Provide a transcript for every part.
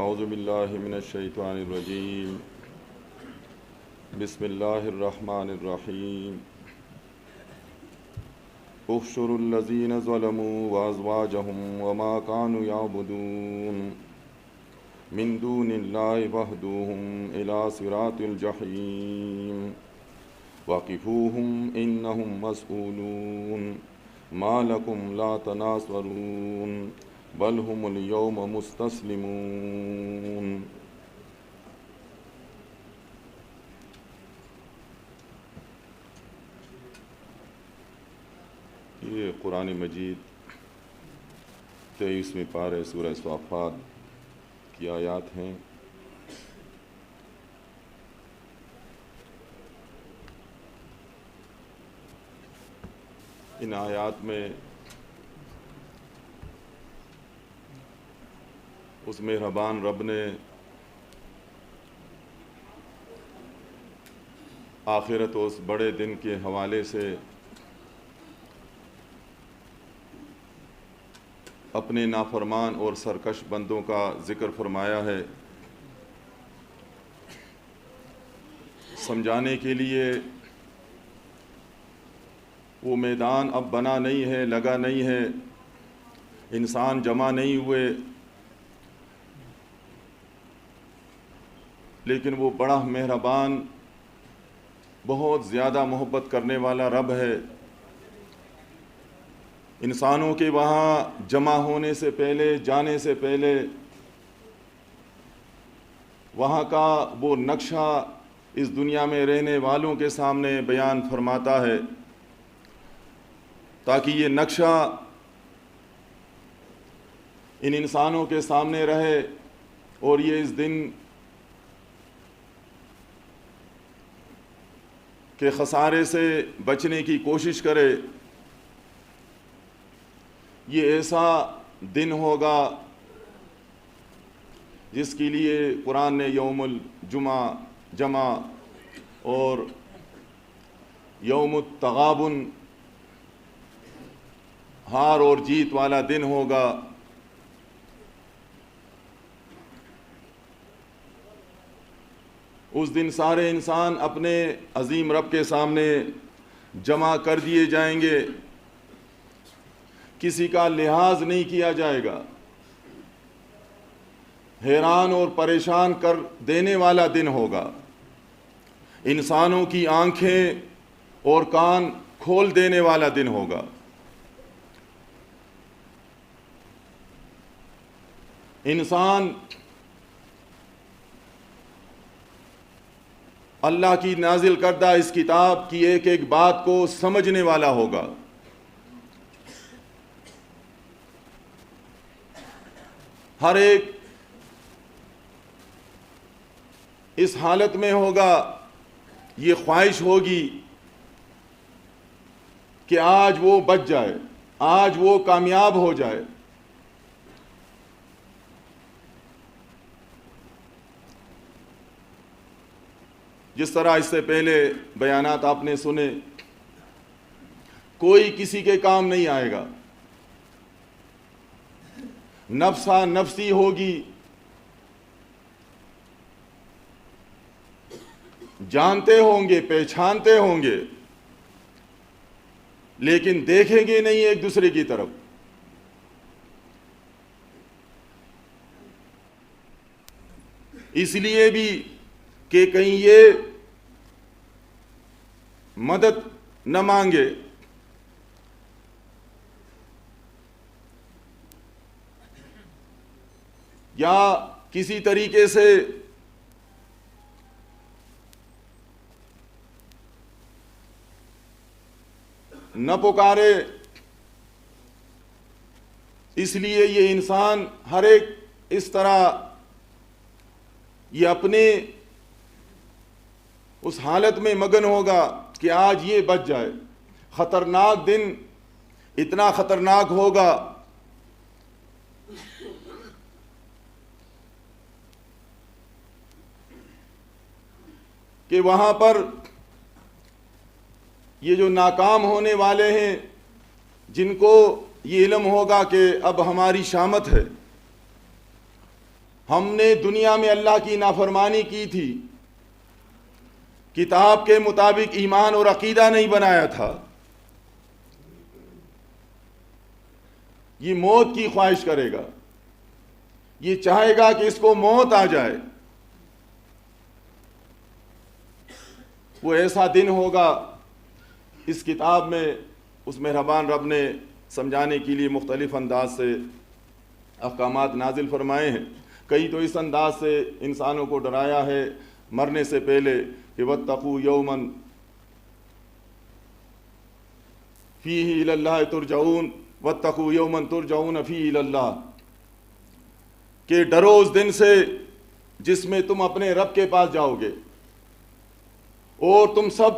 اعوذ باللہ من الشیطان الرجیم بسم اللہ الرحمن الرحیم احشروا الذین ظلموا وازواجهم وما كانوا يعبدون من دون اللہ واہدوہم الی صراط الجحیم وقفوہم انہم مسئولون ما لکم لا تناصرون بل ہم اليوم مستسلمون۔ یہ قرآن مجید 23ویں پارے سورہ صافات کی آیات ہیں۔ ان آیات میں اس مہربان رب نے آخرت و اس بڑے دن کے حوالے سے اپنے نافرمان اور سرکش بندوں کا ذکر فرمایا ہے، سمجھانے کے لیے وہ میدان اب بنا نہیں ہے، لگا نہیں ہے، انسان جمع نہیں ہوئے، لیکن وہ بڑا مہربان، بہت زیادہ محبت کرنے والا رب ہے۔ انسانوں کے وہاں جمع ہونے سے پہلے، جانے سے پہلے وہاں کا وہ نقشہ اس دنیا میں رہنے والوں کے سامنے بیان فرماتا ہے، تاکہ یہ نقشہ ان انسانوں کے سامنے رہے اور یہ اس دن کہ خسارے سے بچنے کی کوشش کرے۔ یہ ایسا دن ہوگا جس کے لیے قرآن نے یوم الجمعہ جمع اور یوم التغابن ہار اور جیت والا دن ہوگا۔ اس دن سارے انسان اپنے عظیم رب کے سامنے جمع کر دیے جائیں گے، کسی کا لحاظ نہیں کیا جائے گا۔ حیران اور پریشان کر دینے والا دن ہوگا، انسانوں کی آنکھیں اور کان کھول دینے والا دن ہوگا۔ انسان اللہ کی نازل کردہ اس کتاب کی ایک ایک بات کو سمجھنے والا ہوگا۔ ہر ایک اس حالت میں ہوگا، یہ خواہش ہوگی کہ آج وہ بچ جائے، آج وہ کامیاب ہو جائے۔ جس طرح اس سے پہلے بیانات آپ نے سنے، کوئی کسی کے کام نہیں آئے گا، نفسا نفسی ہوگی، جانتے ہوں گے، پہچانتے ہوں گے، لیکن دیکھیں گے نہیں ایک دوسرے کی طرف۔ اس لیے بھی کہ کہیں یہ مدد نہ مانگے، یا کسی طریقے سے نہ پکارے۔ اس لیے یہ انسان ہر ایک اس طرح یہ اپنے اس حالت میں مگن ہوگا کہ آج یہ بچ جائے۔ خطرناک دن اتنا خطرناک ہوگا کہ وہاں پر یہ جو ناکام ہونے والے ہیں، جن کو یہ علم ہوگا کہ اب ہماری شامت ہے، ہم نے دنیا میں اللہ کی نافرمانی کی تھی، کتاب کے مطابق ایمان اور عقیدہ نہیں بنایا تھا، یہ موت کی خواہش کرے گا، یہ چاہے گا کہ اس کو موت آ جائے۔ وہ ایسا دن ہوگا، اس کتاب میں اس مہربان رب نے سمجھانے کے لیے مختلف انداز سے احکامات نازل فرمائے ہیں۔ کئی تو اس انداز سے انسانوں کو ڈرایا ہے مرنے سے پہلے کہ واتقوا یوما فیہ الی اللہ ترجعون واتقوا یوما ترجعون فیہ الی اللہ، کہ ڈرو اس دن سے جس میں تم اپنے رب کے پاس جاؤ گے اور تم سب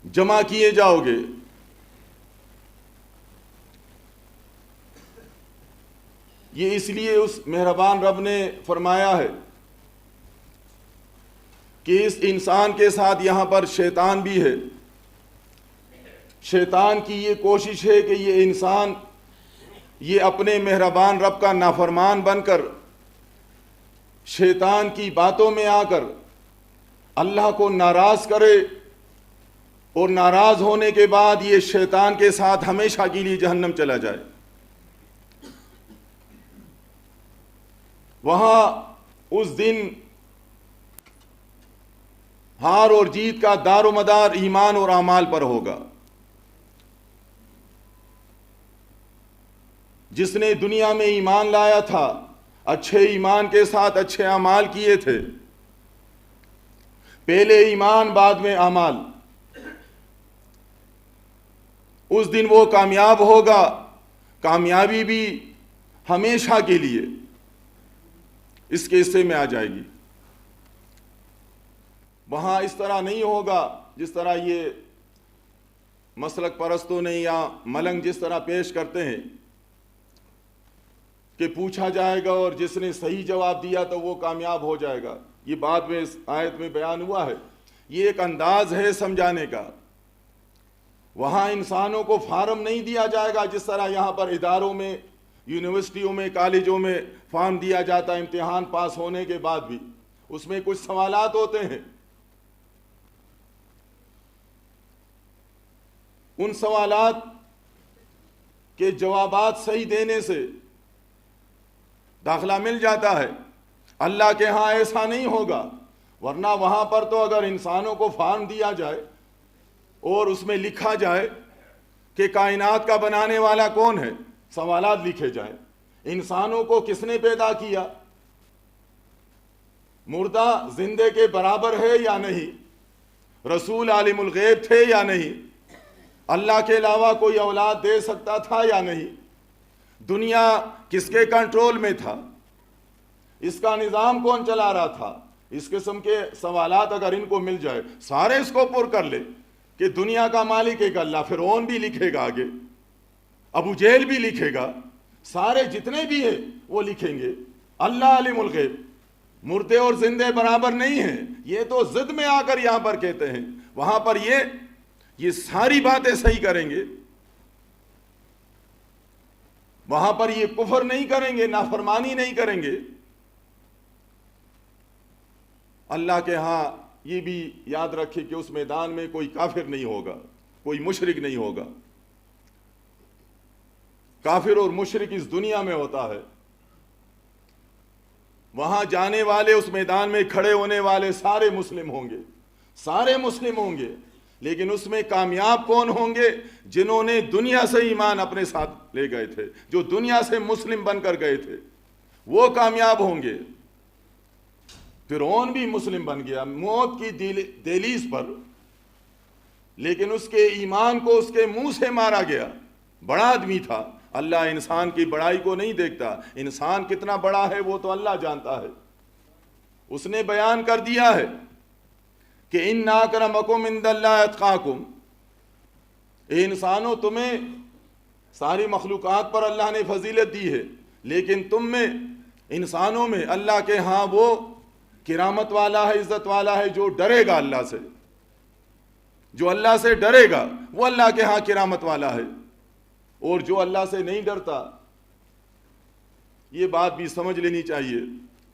جمع کیے جاؤ گے۔ یہ اس لیے اس مہربان رب نے فرمایا ہے کہ اس انسان کے ساتھ یہاں پر شیطان بھی ہے۔ شیطان کی یہ کوشش ہے کہ یہ انسان یہ اپنے مہربان رب کا نافرمان بن کر شیطان کی باتوں میں آ کر اللہ کو ناراض کرے، اور ناراض ہونے کے بعد یہ شیطان کے ساتھ ہمیشہ کے لیے جہنم چلا جائے۔ وہاں اس دن ہار اور جیت کا دار و مدار ایمان اور اعمال پر ہوگا۔ جس نے دنیا میں ایمان لایا تھا، اچھے ایمان کے ساتھ اچھے اعمال کیے تھے، پہلے ایمان بعد میں اعمال، اس دن وہ کامیاب ہوگا، کامیابی بھی ہمیشہ کے لیے اس کے حصے میں آ جائے گی۔ وہاں اس طرح نہیں ہوگا جس طرح یہ مسلک پرستوں نے یا ملنگ جس طرح پیش کرتے ہیں کہ پوچھا جائے گا اور جس نے صحیح جواب دیا تو وہ کامیاب ہو جائے گا۔ یہ بات میں اس آیت میں بیان ہوا ہے، یہ ایک انداز ہے سمجھانے کا۔ وہاں انسانوں کو فارم نہیں دیا جائے گا جس طرح یہاں پر اداروں میں، یونیورسٹیوں میں، کالجوں میں فارم دیا جاتا ہے امتحان پاس ہونے کے بعد بھی، اس میں کچھ سوالات ہوتے ہیں، ان سوالات کے جوابات صحیح دینے سے داخلہ مل جاتا ہے۔ اللہ کے ہاں ایسا نہیں ہوگا، ورنہ وہاں پر تو اگر انسانوں کو فارم دیا جائے اور اس میں لکھا جائے کہ کائنات کا بنانے والا کون ہے، سوالات لکھے جائیں، انسانوں کو کس نے پیدا کیا، مردہ زندے کے برابر ہے یا نہیں، رسول عالم الغیب تھے یا نہیں، اللہ کے علاوہ کوئی اولاد دے سکتا تھا یا نہیں، دنیا کس کے کنٹرول میں تھا، اس کا نظام کون چلا رہا تھا، اس قسم کے سوالات اگر ان کو مل جائے، سارے اس کو پر کر لے کہ دنیا کا مالک ایک اللہ، فرعون بھی لکھے گا آگے، ابو جہل بھی لکھے گا، سارے جتنے بھی ہیں وہ لکھیں گے اللہ عالم الغیب، مردے اور زندے برابر نہیں ہیں، یہ تو ضد میں آ کر یہاں پر کہتے ہیں، وہاں پر یہ ساری باتیں صحیح کریں گے، وہاں پر یہ کفر نہیں کریں گے، نافرمانی نہیں کریں گے۔ اللہ کے ہاں یہ بھی یاد رکھے کہ اس میدان میں کوئی کافر نہیں ہوگا، کوئی مشرک نہیں ہوگا۔ کافر اور مشرک اس دنیا میں ہوتا ہے، وہاں جانے والے، اس میدان میں کھڑے ہونے والے سارے مسلم ہوں گے، سارے مسلم ہوں گے، لیکن اس میں کامیاب کون ہوں گے؟ جنہوں نے دنیا سے ایمان اپنے ساتھ لے گئے تھے، جو دنیا سے مسلم بن کر گئے تھے، وہ کامیاب ہوں گے۔ فرعون بھی مسلم بن گیا موت کی دہلیز پر، لیکن اس کے ایمان کو اس کے منہ سے مارا گیا، بڑا آدمی تھا۔ اللہ انسان کی بڑائی کو نہیں دیکھتا، انسان کتنا بڑا ہے وہ تو اللہ جانتا ہے۔ اس نے بیان کر دیا ہے کہ ان اکرمکم عند اللہ اتقاکم، اے انسانوں تمہیں ساری مخلوقات پر اللہ نے فضیلت دی ہے، لیکن تم میں، انسانوں میں اللہ کے ہاں وہ کرامت والا ہے، عزت والا ہے جو ڈرے گا اللہ سے، جو اللہ سے ڈرے گا وہ اللہ کے ہاں کرامت والا ہے، اور جو اللہ سے نہیں ڈرتا یہ بات بھی سمجھ لینی چاہیے۔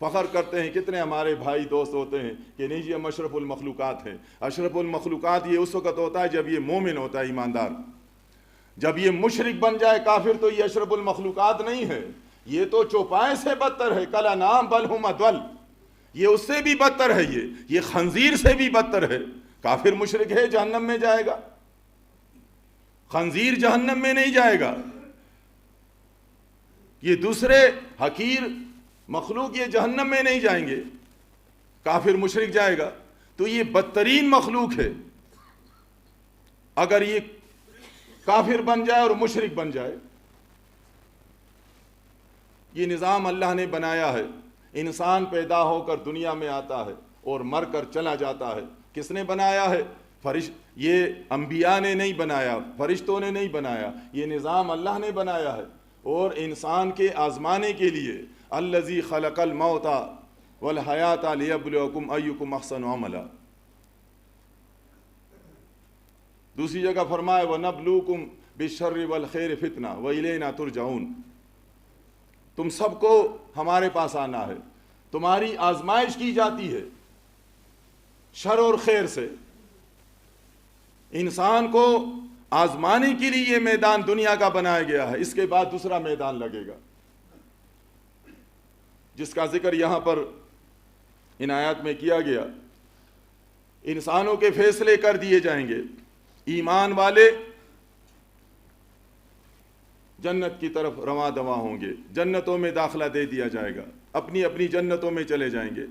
فخر کرتے ہیں کتنے ہمارے بھائی دوست ہوتے ہیں کہ نہیں جی ہم اشرف المخلوقات ہیں۔ اشرف المخلوقات یہ اس وقت ہوتا ہے جب یہ مومن ہوتا ہے، ایماندار۔ جب یہ مشرک بن جائے کافر تو یہ اشرف المخلوقات نہیں ہے، یہ تو چوپائے سے بدتر ہے، کلا نام بل ہم ادول، یہ اس سے بھی بدتر ہے، یہ خنزیر سے بھی بدتر ہے۔ کافر مشرک ہے جہنم میں جائے گا، خنزیر جہنم میں نہیں جائے گا، یہ دوسرے حقیر مخلوق یہ جہنم میں نہیں جائیں گے، کافر مشرک جائے گا۔ تو یہ بدترین مخلوق ہے اگر یہ کافر بن جائے اور مشرک بن جائے۔ یہ نظام اللہ نے بنایا ہے، انسان پیدا ہو کر دنیا میں آتا ہے اور مر کر چلا جاتا ہے۔ کس نے بنایا ہے؟ یہ انبیاء نے نہیں بنایا، فرشتوں نے نہیں بنایا، یہ نظام اللہ نے بنایا ہے، اور انسان کے آزمانے کے لیے الذی خلق الموت والحیات لیبلوکم ایکم احسن عملا۔ دوسری جگہ فرمائے وَنَبْلُوكُمْ بِالشَّرِّ وَالْخَيْرِ فِتْنَةً وَإِلَيْنَا تُرْجَعُونَ۔ تم سب کو ہمارے پاس آنا ہے، تمہاری آزمائش کی جاتی ہے شر اور خیر سے۔ انسان کو آزمانے کے لیے یہ میدان دنیا کا بنایا گیا ہے، اس کے بعد دوسرا میدان لگے گا جس کا ذکر یہاں پر ان آیات میں کیا گیا۔ انسانوں کے فیصلے کر دیے جائیں گے، ایمان والے جنت کی طرف رواں دواں ہوں گے، جنتوں میں داخلہ دے دیا جائے گا، اپنی اپنی جنتوں میں چلے جائیں گے۔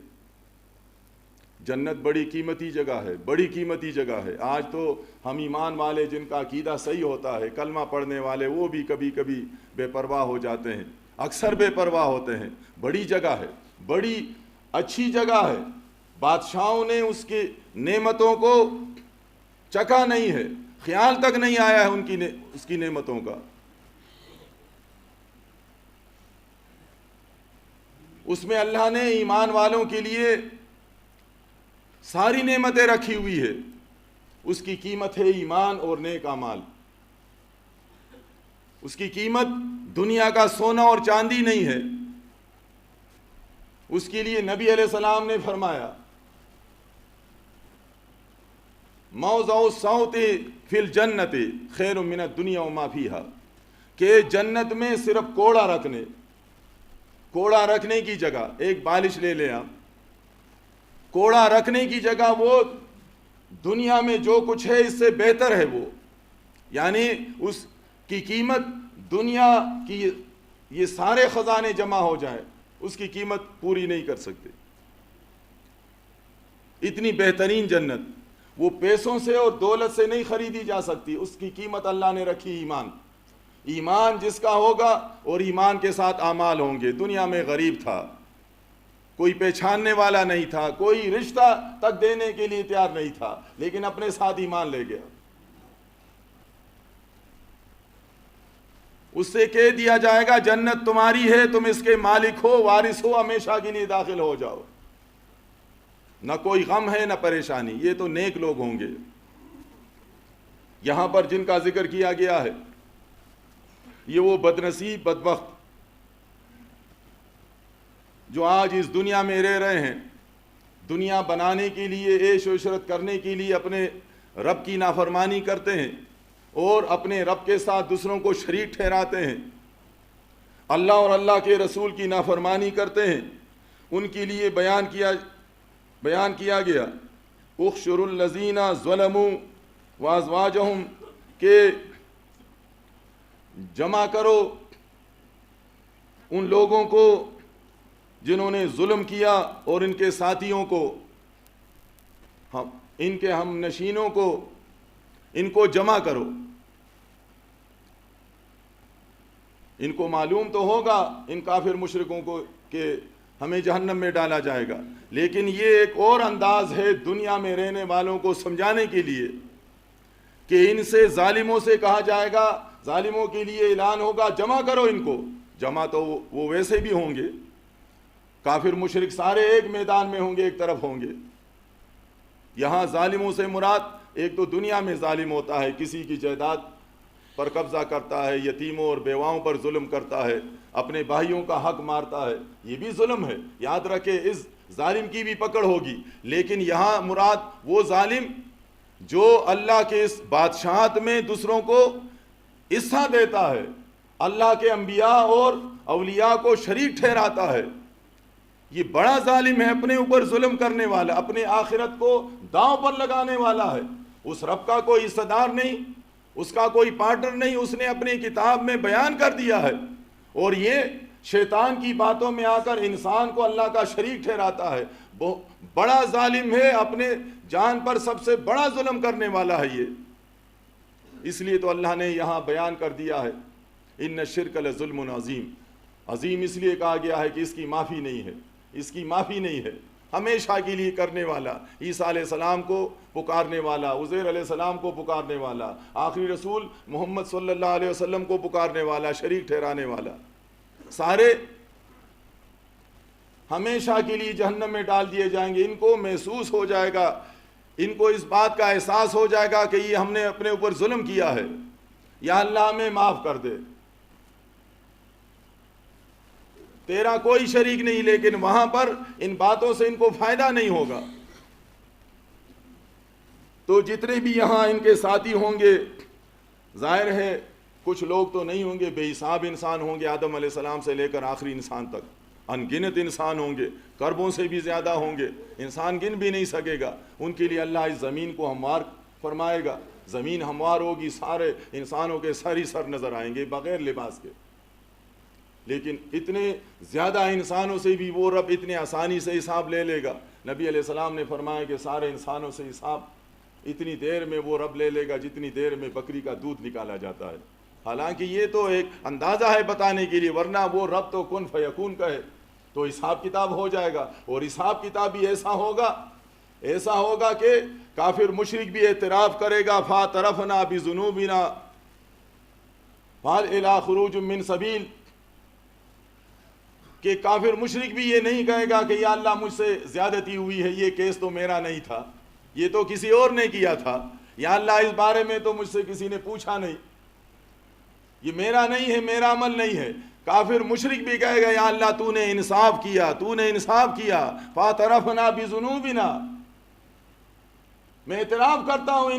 جنت بڑی قیمتی جگہ ہے، بڑی قیمتی جگہ ہے۔ آج تو ہم ایمان والے جن کا عقیدہ صحیح ہوتا ہے، کلمہ پڑھنے والے، وہ بھی کبھی کبھی بے پرواہ ہو جاتے ہیں، اکثر بے پرواہ ہوتے ہیں۔ بڑی جگہ ہے، بڑی اچھی جگہ ہے، بادشاہوں نے اس کی نعمتوں کو چکھا نہیں ہے، خیال تک نہیں آیا ہے اس کی نعمتوں کا۔ اس میں اللہ نے ایمان والوں کے لیے ساری نعمتیں رکھی ہوئی ہے، اس کی قیمت ہے ایمان اور نیک اعمال۔ اس کی قیمت دنیا کا سونا اور چاندی نہیں ہے۔ اس کے لیے نبی علیہ السلام نے فرمایا موضع الصوت فی الجنت خیر من الدنیا وما فیہا، کہ جنت میں صرف کوڑا رکھنے کی جگہ، ایک بالش لے لیں آپ، کوڑا رکھنے کی جگہ وہ دنیا میں جو کچھ ہے اس سے بہتر ہے وہ، یعنی اس کی قیمت دنیا کی یہ سارے خزانے جمع ہو جائیں اس کی قیمت پوری نہیں کر سکتے۔ اتنی بہترین جنت وہ پیسوں سے اور دولت سے نہیں خریدی جا سکتی، اس کی قیمت اللہ نے رکھی ایمان جس کا ہوگا اور ایمان کے ساتھ اعمال ہوں گے۔ دنیا میں غریب تھا، کوئی پہچاننے والا نہیں تھا، کوئی رشتہ تک دینے کے لیے تیار نہیں تھا، لیکن اپنے ساتھ ایمان لے گیا۔ اس سے کہہ دیا جائے گا جنت تمہاری ہے، تم اس کے مالک ہو، وارث ہو، ہمیشہ کے لیے داخل ہو جاؤ، نہ کوئی غم ہے نہ پریشانی۔ یہ تو نیک لوگ ہوں گے۔ یہاں پر جن کا ذکر کیا گیا ہے یہ وہ بدنصیب بدبخت جو آج اس دنیا میں رہ رہے ہیں، دنیا بنانے کے لیے، عیش و عشرت کرنے کے لیے اپنے رب کی نافرمانی کرتے ہیں اور اپنے رب کے ساتھ دوسروں کو شریک ٹھہراتے ہیں، اللہ اور اللہ کے رسول کی نافرمانی کرتے ہیں۔ ان کے لیے بیان کیا گیا اخشروا الذین ظلموا وازواجہم، کہ جمع کرو ان لوگوں کو جنہوں نے ظلم کیا اور ان کے ساتھیوں کو، ان کے ہم نشینوں کو، ان کو جمع کرو۔ ان کو معلوم تو ہوگا ان کافر مشرکوں کو کہ ہمیں جہنم میں ڈالا جائے گا، لیکن یہ ایک اور انداز ہے دنیا میں رہنے والوں کو سمجھانے کے لیے کہ ان سے ظالموں سے کہا جائے گا، ظالموں کے لیے اعلان ہوگا جمع کرو ان کو۔ جمع تو وہ ویسے بھی ہوں گے، کافر مشرک سارے ایک میدان میں ہوں گے، ایک طرف ہوں گے۔ یہاں ظالموں سے مراد ایک تو دنیا میں ظالم ہوتا ہے، کسی کی جائیداد پر قبضہ کرتا ہے، یتیموں اور بیواؤں پر ظلم کرتا ہے، اپنے بھائیوں کا حق مارتا ہے، یہ بھی ظلم ہے، یاد رکھے اس ظالم کی بھی پکڑ ہوگی۔ لیکن یہاں مراد وہ ظالم جو اللہ کے اس بادشاہت میں دوسروں کو حصہ دیتا ہے، اللہ کے انبیاء اور اولیاء کو شریک ٹھہراتا ہے، یہ بڑا ظالم ہے، اپنے اوپر ظلم کرنے والا، اپنے آخرت کو داؤں پر لگانے والا ہے۔ اس رب کا کوئی حصہ دار نہیں، اس کا کوئی پارٹنر نہیں، اس نے اپنی کتاب میں بیان کر دیا ہے، اور یہ شیطان کی باتوں میں آ کر انسان کو اللہ کا شریک ٹھہراتا ہے۔ بڑا ظالم ہے، اپنے جان پر سب سے بڑا ظلم کرنے والا ہے یہ۔ اس لیے تو اللہ نے یہاں بیان کر دیا ہے ان الشرک لظلم عظیم، عظیم اس لیے کہا گیا ہے کہ اس کی معافی نہیں ہے، اس کی معافی نہیں ہے، ہمیشہ کے لیے کرنے والا، عیسیٰ علیہ السلام کو پکارنے والا، عزیر علیہ السلام کو پکارنے والا، آخری رسول محمد صلی اللہ علیہ وسلم کو پکارنے والا، شریک ٹھہرانے والا، سارے ہمیشہ کے لیے جہنم میں ڈال دیے جائیں گے۔ ان کو محسوس ہو جائے گا، ان کو اس بات کا احساس ہو جائے گا کہ یہ ہم نے اپنے اوپر ظلم کیا ہے، یا اللہ ہمیں معاف کر دے، تیرا کوئی شریک نہیں۔ لیکن وہاں پر ان باتوں سے ان کو فائدہ نہیں ہوگا۔ تو جتنے بھی یہاں ان کے ساتھی ہوں گے، ظاہر ہے کچھ لوگ تو نہیں ہوں گے، بے حساب انسان ہوں گے، آدم علیہ السلام سے لے کر آخری انسان تک ان گنت انسان ہوں گے، کربوں سے بھی زیادہ ہوں گے، انسان گن بھی نہیں سکے گا۔ ان کے لیے اللہ اس زمین کو ہموار فرمائے گا، زمین ہموار ہوگی، سارے انسانوں کے سر ہی سر نظر آئیں گے بغیر لباس کے۔ لیکن اتنے زیادہ انسانوں سے بھی وہ رب اتنے آسانی سے حساب لے لے گا۔ نبی علیہ السلام نے فرمایا کہ سارے انسانوں سے حساب اتنی دیر میں وہ رب لے لے گا جتنی دیر میں بکری کا دودھ نکالا جاتا ہے۔ حالانکہ یہ تو ایک اندازہ ہے بتانے کے لیے، ورنہ وہ رب تو کن فیکون کہے تو حساب کتاب ہو جائے گا۔ اور حساب کتاب بھی ایسا ہوگا کہ کافر مشرک بھی اعتراف کرے گا، فاعترفنا بذنوبنا فہل الی خروج من سبیل، کہ کافر مشرک بھی یہ نہیں کہے گا کہ یا اللہ مجھ سے زیادتی ہوئی ہے، یہ کیس تو میرا نہیں تھا، یہ تو کسی اور نے کیا تھا، یا اللہ اس بارے میں تو مجھ سے کسی نے پوچھا نہیں، یہ میرا نہیں ہے، میرا عمل نہیں ہے۔ کافر مشرک بھی کہے گا یا اللہ تو نے انصاف کیا، فاعترفنا بذنوبنا، میں اعتراف کرتا ہوں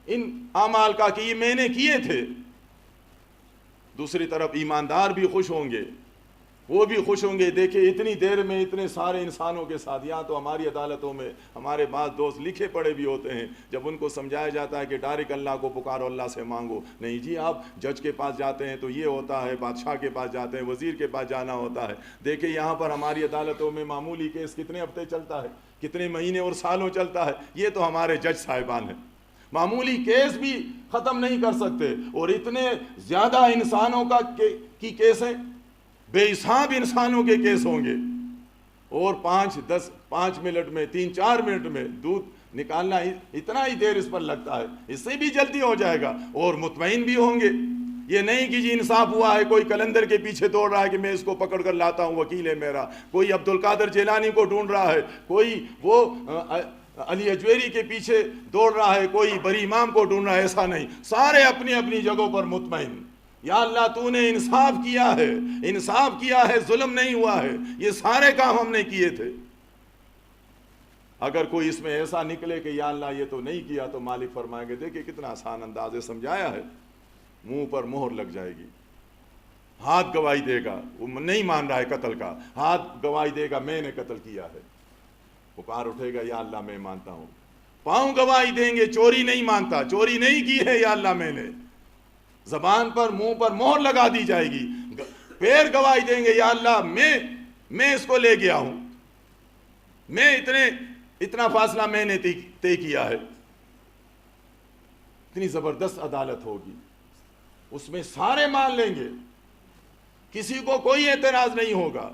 ان اعمال کا کہ یہ میں نے کیے تھے۔ دوسری طرف ایماندار بھی خوش ہوں گے، وہ بھی خوش ہوں گے، دیکھیں اتنی دیر میں اتنے سارے انسانوں کے ساتھ۔ یہاں تو ہماری عدالتوں میں ہمارے بعض دوست لکھے پڑے بھی ہوتے ہیں، جب ان کو سمجھایا جاتا ہے کہ ڈائریکٹ اللہ کو پکارو، اللہ سے مانگو، نہیں جی آپ جج کے پاس جاتے ہیں تو یہ ہوتا ہے، بادشاہ کے پاس جاتے ہیں، وزیر کے پاس جانا ہوتا ہے۔ دیکھیں یہاں پر ہماری عدالتوں میں معمولی کیس کتنے ہفتے چلتا ہے، کتنے مہینے اور سالوں چلتا ہے، یہ تو ہمارے جج صاحبان ہیں، معمولی کیس بھی ختم نہیں کر سکتے، اور اتنے زیادہ انسانوں کی کیسیں، بے حساب انسانوں کے کیس ہوں گے، اور 5 منٹ میں 3-4 منٹ میں دودھ نکالنا اتنا ہی دیر اس پر لگتا ہے، اس سے بھی جلدی ہو جائے گا، اور مطمئن بھی ہوں گے۔ یہ نہیں کہ جی انصاف ہوا ہے، کوئی کلندر کے پیچھے دوڑ رہا ہے کہ میں اس کو پکڑ کر لاتا ہوں، وکیل ہے میرا، کوئی عبد القادر جیلانی کو ڈھونڈ رہا ہے، کوئی وہ علی اجویری کے پیچھے دوڑ رہا ہے، کوئی بری امام کو ڈھونڈ رہا ہے، ایسا نہیں، سارے اپنی اپنی جگہوں پر مطمئن، یا اللہ تو نے انصاف کیا ہے، ظلم نہیں ہوا ہے، یہ سارے کام ہم نے کیے تھے۔ اگر کوئی اس میں ایسا نکلے کہ یا اللہ یہ تو نہیں کیا، تو مالک فرمائیں گے دیکھیں کتنا آسان انداز سے سمجھایا ہے، منہ پر مہر لگ جائے گی، ہاتھ گواہی دے گا، وہ نہیں مان رہا ہے قتل کا، ہاتھ گواہی دے گا میں نے قتل کیا ہے، پکار اٹھے گا یا اللہ میں مانتا ہوں، پاؤں گواہی دیں گے چوری نہیں مانتا، چوری نہیں کی ہے یا اللہ میں نے، زبان پر منہ پر مہر لگا دی جائے گی، پیر گواہی دیں گے یا اللہ میں اس کو لے گیا ہوں، میں اتنا فاصلہ میں نے طے کیا ہے۔ اتنی زبردست عدالت ہوگی، اس میں سارے مان لیں گے، کسی کو کوئی اعتراض نہیں ہوگا۔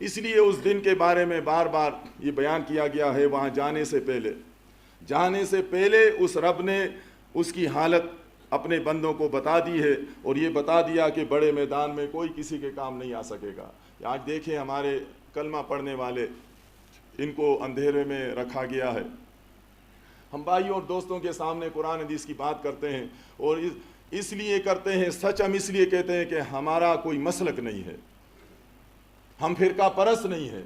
اس لیے اس دن کے بارے میں بار بار یہ بیان کیا گیا ہے، وہاں جانے سے پہلے اس رب نے اس کی حالت اپنے بندوں کو بتا دی ہے، اور یہ بتا دیا کہ بڑے میدان میں کوئی کسی کے کام نہیں آ سکے گا۔ آج دیکھیں ہمارے کلمہ پڑھنے والے، ان کو اندھیرے میں رکھا گیا ہے۔ ہم بھائیوں اور دوستوں کے سامنے قرآن حدیث کی بات کرتے ہیں، اور اس لیے کرتے ہیں، سچ ہم اس لیے کہتے ہیں کہ ہمارا کوئی مسلک نہیں ہے، ہم فرقہ پرست نہیں ہے،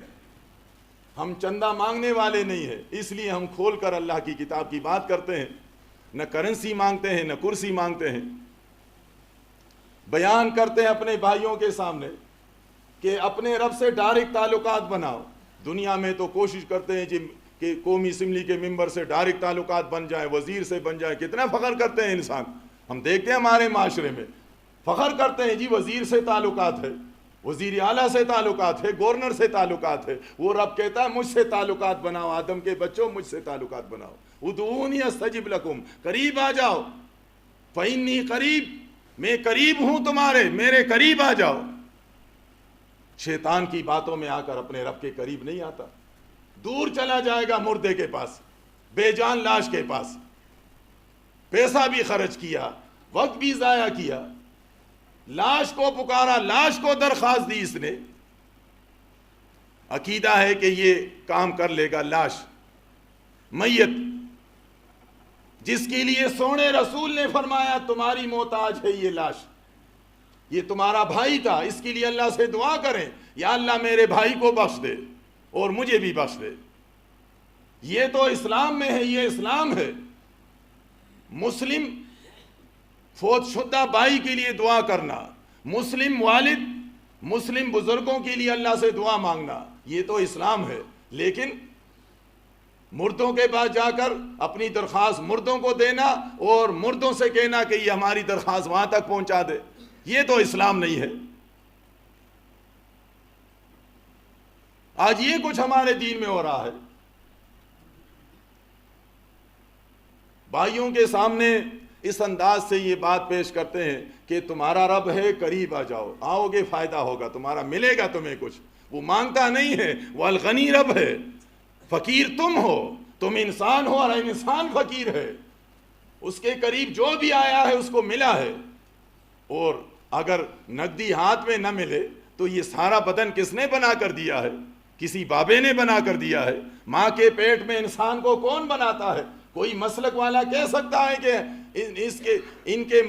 ہم چندہ مانگنے والے نہیں ہیں، اس لیے ہم کھول کر اللہ کی کتاب کی بات کرتے ہیں، نہ کرنسی مانگتے ہیں، نہ کرسی مانگتے ہیں، بیان کرتے ہیں اپنے بھائیوں کے سامنے کہ اپنے رب سے ڈائریکٹ تعلقات بناؤ۔ دنیا میں تو کوشش کرتے ہیں کہ قومی اسمبلی کے ممبر سے ڈائریکٹ تعلقات بن جائیں، وزیر سے بن جائیں، کتنا فخر کرتے ہیں انسان، ہم دیکھتے ہیں ہمارے معاشرے میں فخر کرتے ہیں جی وزیر سے تعلقات ہے، وزیر اعلیٰ سے تعلقات ہے، گورنر سے تعلقات ہے۔ وہ رب کہتا ہے مجھ سے تعلقات بناؤ، آدم کے بچوں مجھ سے تعلقات بناؤ، ادعونی استجب لکم، قریب آ جاؤ، فإنی قریب، میں قریب ہوں تمہارے، میرے قریب آ جاؤ۔ شیطان کی باتوں میں آ کر اپنے رب کے قریب نہیں آتا، دور چلا جائے گا مردے کے پاس، بے جان لاش کے پاس، پیسہ بھی خرچ کیا، وقت بھی ضائع کیا، لاش کو پکارا، لاش کو درخواست دی، اس نے عقیدہ ہے کہ یہ کام کر لے گا۔ لاش، میت، جس کے لیے سونے رسول نے فرمایا تمہاری محتاج ہے یہ لاش، یہ تمہارا بھائی تھا، اس کے لیے اللہ سے دعا کریں یا اللہ میرے بھائی کو بخش دے اور مجھے بھی بخش دے۔ یہ تو اسلام میں ہے، یہ اسلام ہے۔ مسلم فوت شدہ بھائی کے لیے دعا کرنا، مسلم والد، مسلم بزرگوں کے لیے اللہ سے دعا مانگنا، یہ تو اسلام ہے۔ لیکن مردوں کے پاس جا کر اپنی درخواست مردوں کو دینا اور مردوں سے کہنا کہ یہ ہماری درخواست وہاں تک پہنچا دے، یہ تو اسلام نہیں ہے۔ آج یہ کچھ ہمارے دین میں ہو رہا ہے۔ بھائیوں کے سامنے اس انداز سے یہ بات پیش کرتے ہیں کہ تمہارا رب ہے، قریب آ جاؤ، آؤ گے فائدہ ہوگا، تمہارا ملے گا تمہیں کچھ۔ وہ مانگتا نہیں ہے، وہ الغنی رب ہے، فقیر تم ہو، تم انسان ہو اور انسان فقیر ہے۔ اس کے قریب جو بھی آیا ہے اس کو ملا ہے، اور اگر نقدی ہاتھ میں نہ ملے تو یہ سارا بدن کس نے بنا کر دیا ہے؟ کسی بابے نے بنا کر دیا ہے۔ ماں کے پیٹ میں انسان کو کون بناتا ہے؟ کوئی مسلک والا کہہ سکتا ہے کہ ان کے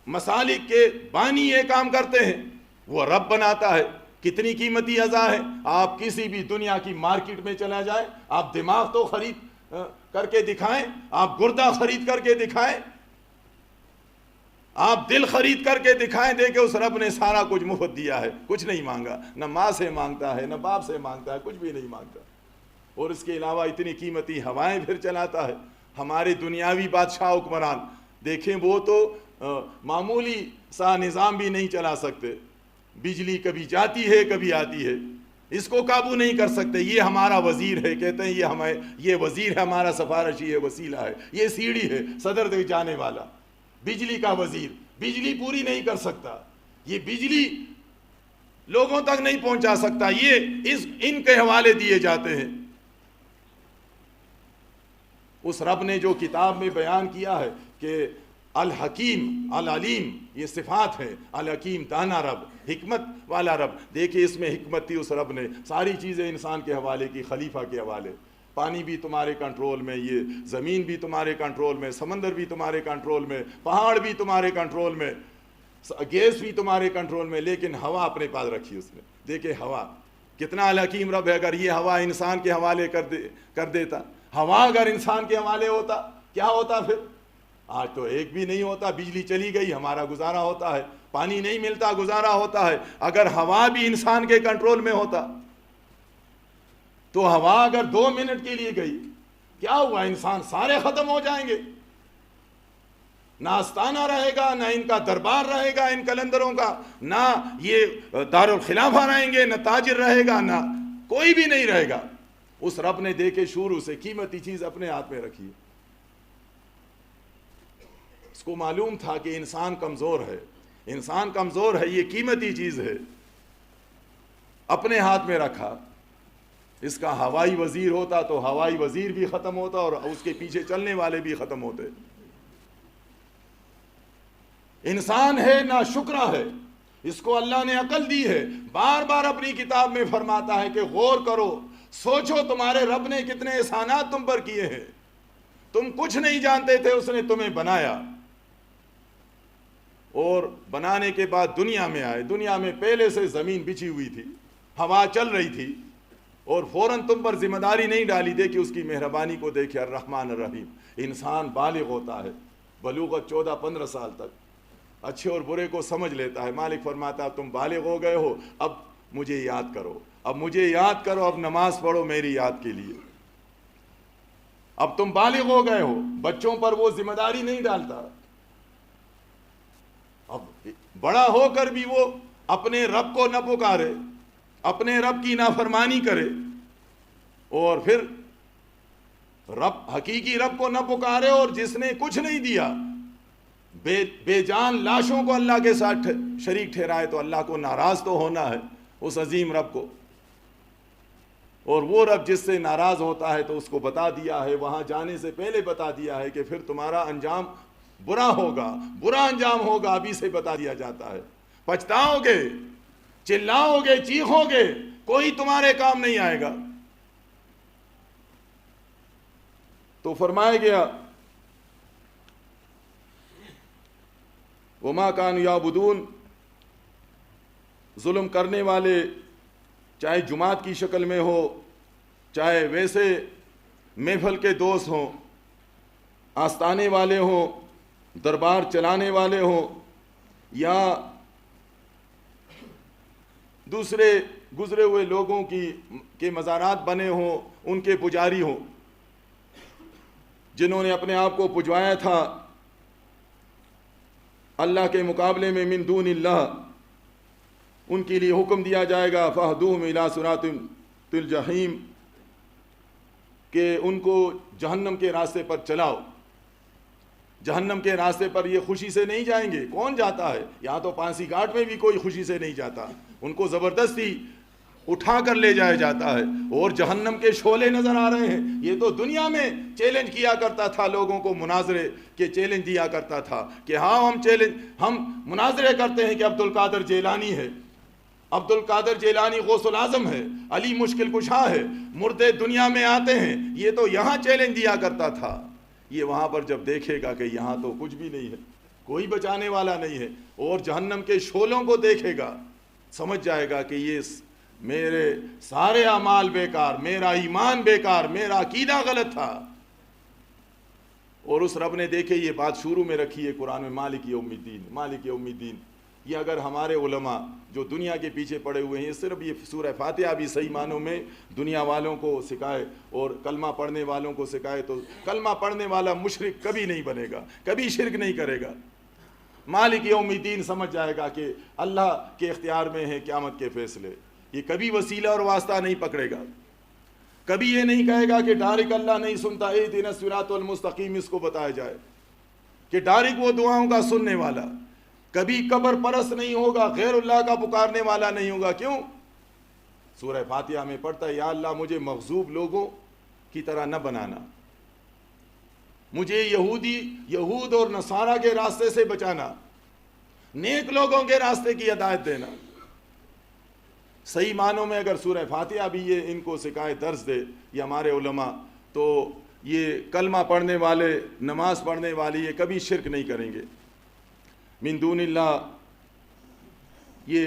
مسالک کے بانی یہ کام کرتے ہیں؟ وہ رب بناتا ہے۔ کتنی قیمتی اعضاء ہے، آپ کسی بھی دنیا کی مارکیٹ میں چلا جائیں، آپ دماغ تو خرید کر کے دکھائیں، آپ گردہ خرید کر کے دکھائیں، آپ دل خرید کر کے دکھائیں، دیکھیں اس رب نے سارا کچھ مفت دیا ہے، کچھ نہیں مانگا، نہ ماں سے مانگتا ہے، نہ باپ سے مانگتا ہے، کچھ بھی نہیں مانگتا۔ اور اس کے علاوہ اتنی قیمتی ہوائیں پھر چلاتا ہے۔ ہمارے دنیاوی بادشاہ حکمران دیکھیں، وہ تو معمولی سا نظام بھی نہیں چلا سکتے، بجلی کبھی جاتی ہے کبھی آتی ہے، اس کو قابو نہیں کر سکتے۔ یہ ہمارا وزیر ہے، کہتے ہیں یہ وزیر ہے، ہمارا سفارشی ہے، وسیلہ ہے، یہ سیڑھی ہے صدر تک جانے والا، بجلی کا وزیر، بجلی پوری نہیں کر سکتا، یہ بجلی لوگوں تک نہیں پہنچا سکتا، یہ ان کے حوالے دیے جاتے ہیں۔ اس رب نے جو کتاب میں بیان کیا ہے کہ الحکیم العلیم، یہ صفات ہیں، الحکیم دانا رب، حکمت والا رب۔ دیکھیں اس میں حکمت تھی اس رب نے، ساری چیزیں انسان کے حوالے کی، خلیفہ کے حوالے، پانی بھی تمہارے کنٹرول میں، یہ زمین بھی تمہارے کنٹرول میں، سمندر بھی تمہارے کنٹرول میں، پہاڑ بھی تمہارے کنٹرول میں، گیس بھی تمہارے کنٹرول میں، لیکن ہوا اپنے پاس رکھی اس نے۔ دیکھیں ہوا، کتنا الحکیم رب ہے۔ اگر یہ ہوا انسان کے حوالے کر دیتا، ہوا اگر انسان کے حوالے ہوتا کیا ہوتا پھر؟ آج تو ایک بھی نہیں ہوتا، بجلی چلی گئی ہمارا گزارا ہوتا ہے، پانی نہیں ملتا گزارا ہوتا ہے۔ اگر ہوا بھی انسان کے کنٹرول میں ہوتا تو ہوا اگر 2 منٹ کے لیے گئی کیا ہوا؟ انسان سارے ختم ہو جائیں گے، نہ آستانہ رہے گا، نہ ان کا دربار رہے گا ان قلندروں کا، نہ یہ دارالخلافہ رہیں گے، نہ تاجر رہے گا، نہ کوئی بھی نہیں رہے گا۔ اس رب نے دیکھے شروع سے قیمتی چیز اپنے ہاتھ میں رکھی، اس کو معلوم تھا کہ انسان کمزور ہے، انسان کمزور ہے، یہ قیمتی چیز ہے، اپنے ہاتھ میں رکھا۔ اس کا ہوائی وزیر ہوتا تو ہوائی وزیر بھی ختم ہوتا اور اس کے پیچھے چلنے والے بھی ختم ہوتے۔ انسان ہے نا شکرا ہے، اس کو اللہ نے عقل دی ہے، بار بار اپنی کتاب میں فرماتا ہے کہ غور کرو، سوچو تمہارے رب نے کتنے احسانات تم پر کیے ہیں، تم کچھ نہیں جانتے تھے، اس نے تمہیں بنایا، اور بنانے کے بعد دنیا میں آئے، دنیا میں پہلے سے زمین بچھی ہوئی تھی، ہوا چل رہی تھی، اور فوراً تم پر ذمہ داری نہیں ڈالی دے کہ اس کی مہربانی کو دیکھے الرحمن الرحیم۔ انسان بالغ ہوتا ہے، بلوغت 14-15 سال تک اچھے اور برے کو سمجھ لیتا ہے۔ مالک فرماتا ہے تم بالغ ہو گئے ہو، اب مجھے یاد کرو، اب مجھے یاد کرو، اب نماز پڑھو میری یاد کے لیے۔ اب تم بالغ ہو گئے ہو، بچوں پر وہ ذمہ داری نہیں ڈالتا۔ اب بڑا ہو کر بھی وہ اپنے رب کو نہ پکارے، اپنے رب کی نافرمانی کرے، اور پھر رب حقیقی رب کو نہ پکارے، اور جس نے کچھ نہیں دیا بے جان لاشوں کو اللہ کے ساتھ شریک ٹھہرائے، تو اللہ کو ناراض تو ہونا ہے اس عظیم رب کو۔ اور وہ رب جس سے ناراض ہوتا ہے تو اس کو بتا دیا ہے، وہاں جانے سے پہلے بتا دیا ہے کہ پھر تمہارا انجام برا ہوگا، برا انجام ہوگا، ابھی سے بتا دیا جاتا ہے۔ پچھتاؤ گے، چلاؤ گے، چیخو گے، کوئی تمہارے کام نہیں آئے گا۔ تو فرمایا گیا وما کانوا یعبدون، ظلم کرنے والے چاہے جماعت کی شکل میں ہو، چاہے ویسے محفل کے دوست ہوں، آستانے والے ہوں، دربار چلانے والے ہوں، یا دوسرے گزرے ہوئے لوگوں کے مزارات بنے ہوں، ان کے پجاری ہوں، جنہوں نے اپنے آپ کو پجوایا تھا اللہ کے مقابلے میں من دون اللہ، ان کے لیے حکم دیا جائے گا فاہدوہم الی صراط الجحیم، کہ ان کو جہنم کے راستے پر چلاؤ۔ جہنم کے راستے پر یہ خوشی سے نہیں جائیں گے، کون جاتا ہے؟ یہاں تو پانسی گھاٹ میں بھی کوئی خوشی سے نہیں جاتا، ان کو زبردستی اٹھا کر لے جایا جاتا ہے، اور جہنم کے شعلے نظر آ رہے ہیں۔ یہ تو دنیا میں چیلنج کیا کرتا تھا لوگوں کو، مناظرے کے چیلنج دیا کرتا تھا کہ ہاں ہم مناظرے کرتے ہیں کہ عبد القادر جیلانی ہے، عبد القادر جیلانی غوث العظم ہے، علی مشکل کشا ہے، مردے دنیا میں آتے ہیں۔ یہ تو یہاں چیلنج دیا کرتا تھا، یہ وہاں پر جب دیکھے گا کہ یہاں تو کچھ بھی نہیں ہے، کوئی بچانے والا نہیں ہے، اور جہنم کے شعلوں کو دیکھے گا، سمجھ جائے گا کہ یہ میرے سارے اعمال بیکار، میرا ایمان بیکار، میرا عقیدہ غلط تھا۔ اور اس رب نے دیکھے یہ بات شروع میں رکھی ہے قرآن میں، مالک یوم الدین، مالک یوم الدین۔ یہ اگر ہمارے علماء جو دنیا کے پیچھے پڑے ہوئے ہیں، صرف یہ سورہ فاتحہ بھی صحیح معنوں میں دنیا والوں کو سکھائے اور کلمہ پڑھنے والوں کو سکھائے، تو کلمہ پڑھنے والا مشرک کبھی نہیں بنے گا، کبھی شرک نہیں کرے گا۔ مالک یوم الدین سمجھ جائے گا کہ اللہ کے اختیار میں ہے قیامت کے فیصلے، یہ کبھی وسیلہ اور واسطہ نہیں پکڑے گا، کبھی یہ نہیں کہے گا کہ ڈائریکٹ اللہ نہیں سنتا، اہدنا الصراط المستقیم اس کو بتایا جائے کہ ڈائریکٹ وہ دعاؤں کا سننے والا، کبھی قبر پرست نہیں ہوگا، غیر اللہ کا پکارنے والا نہیں ہوگا۔ کیوں؟ سورہ فاتحہ میں پڑھتا ہے یا اللہ مجھے مغضوب لوگوں کی طرح نہ بنانا، مجھے یہود اور نصارہ کے راستے سے بچانا، نیک لوگوں کے راستے کی ہدایت دینا۔ صحیح معنوں میں اگر سورہ فاتحہ بھی یہ ان کو سکھائے، درس دے یہ ہمارے علماء، تو یہ کلمہ پڑھنے والے، نماز پڑھنے والے، یہ کبھی شرک نہیں کریں گے۔ من دون اللہ، یہ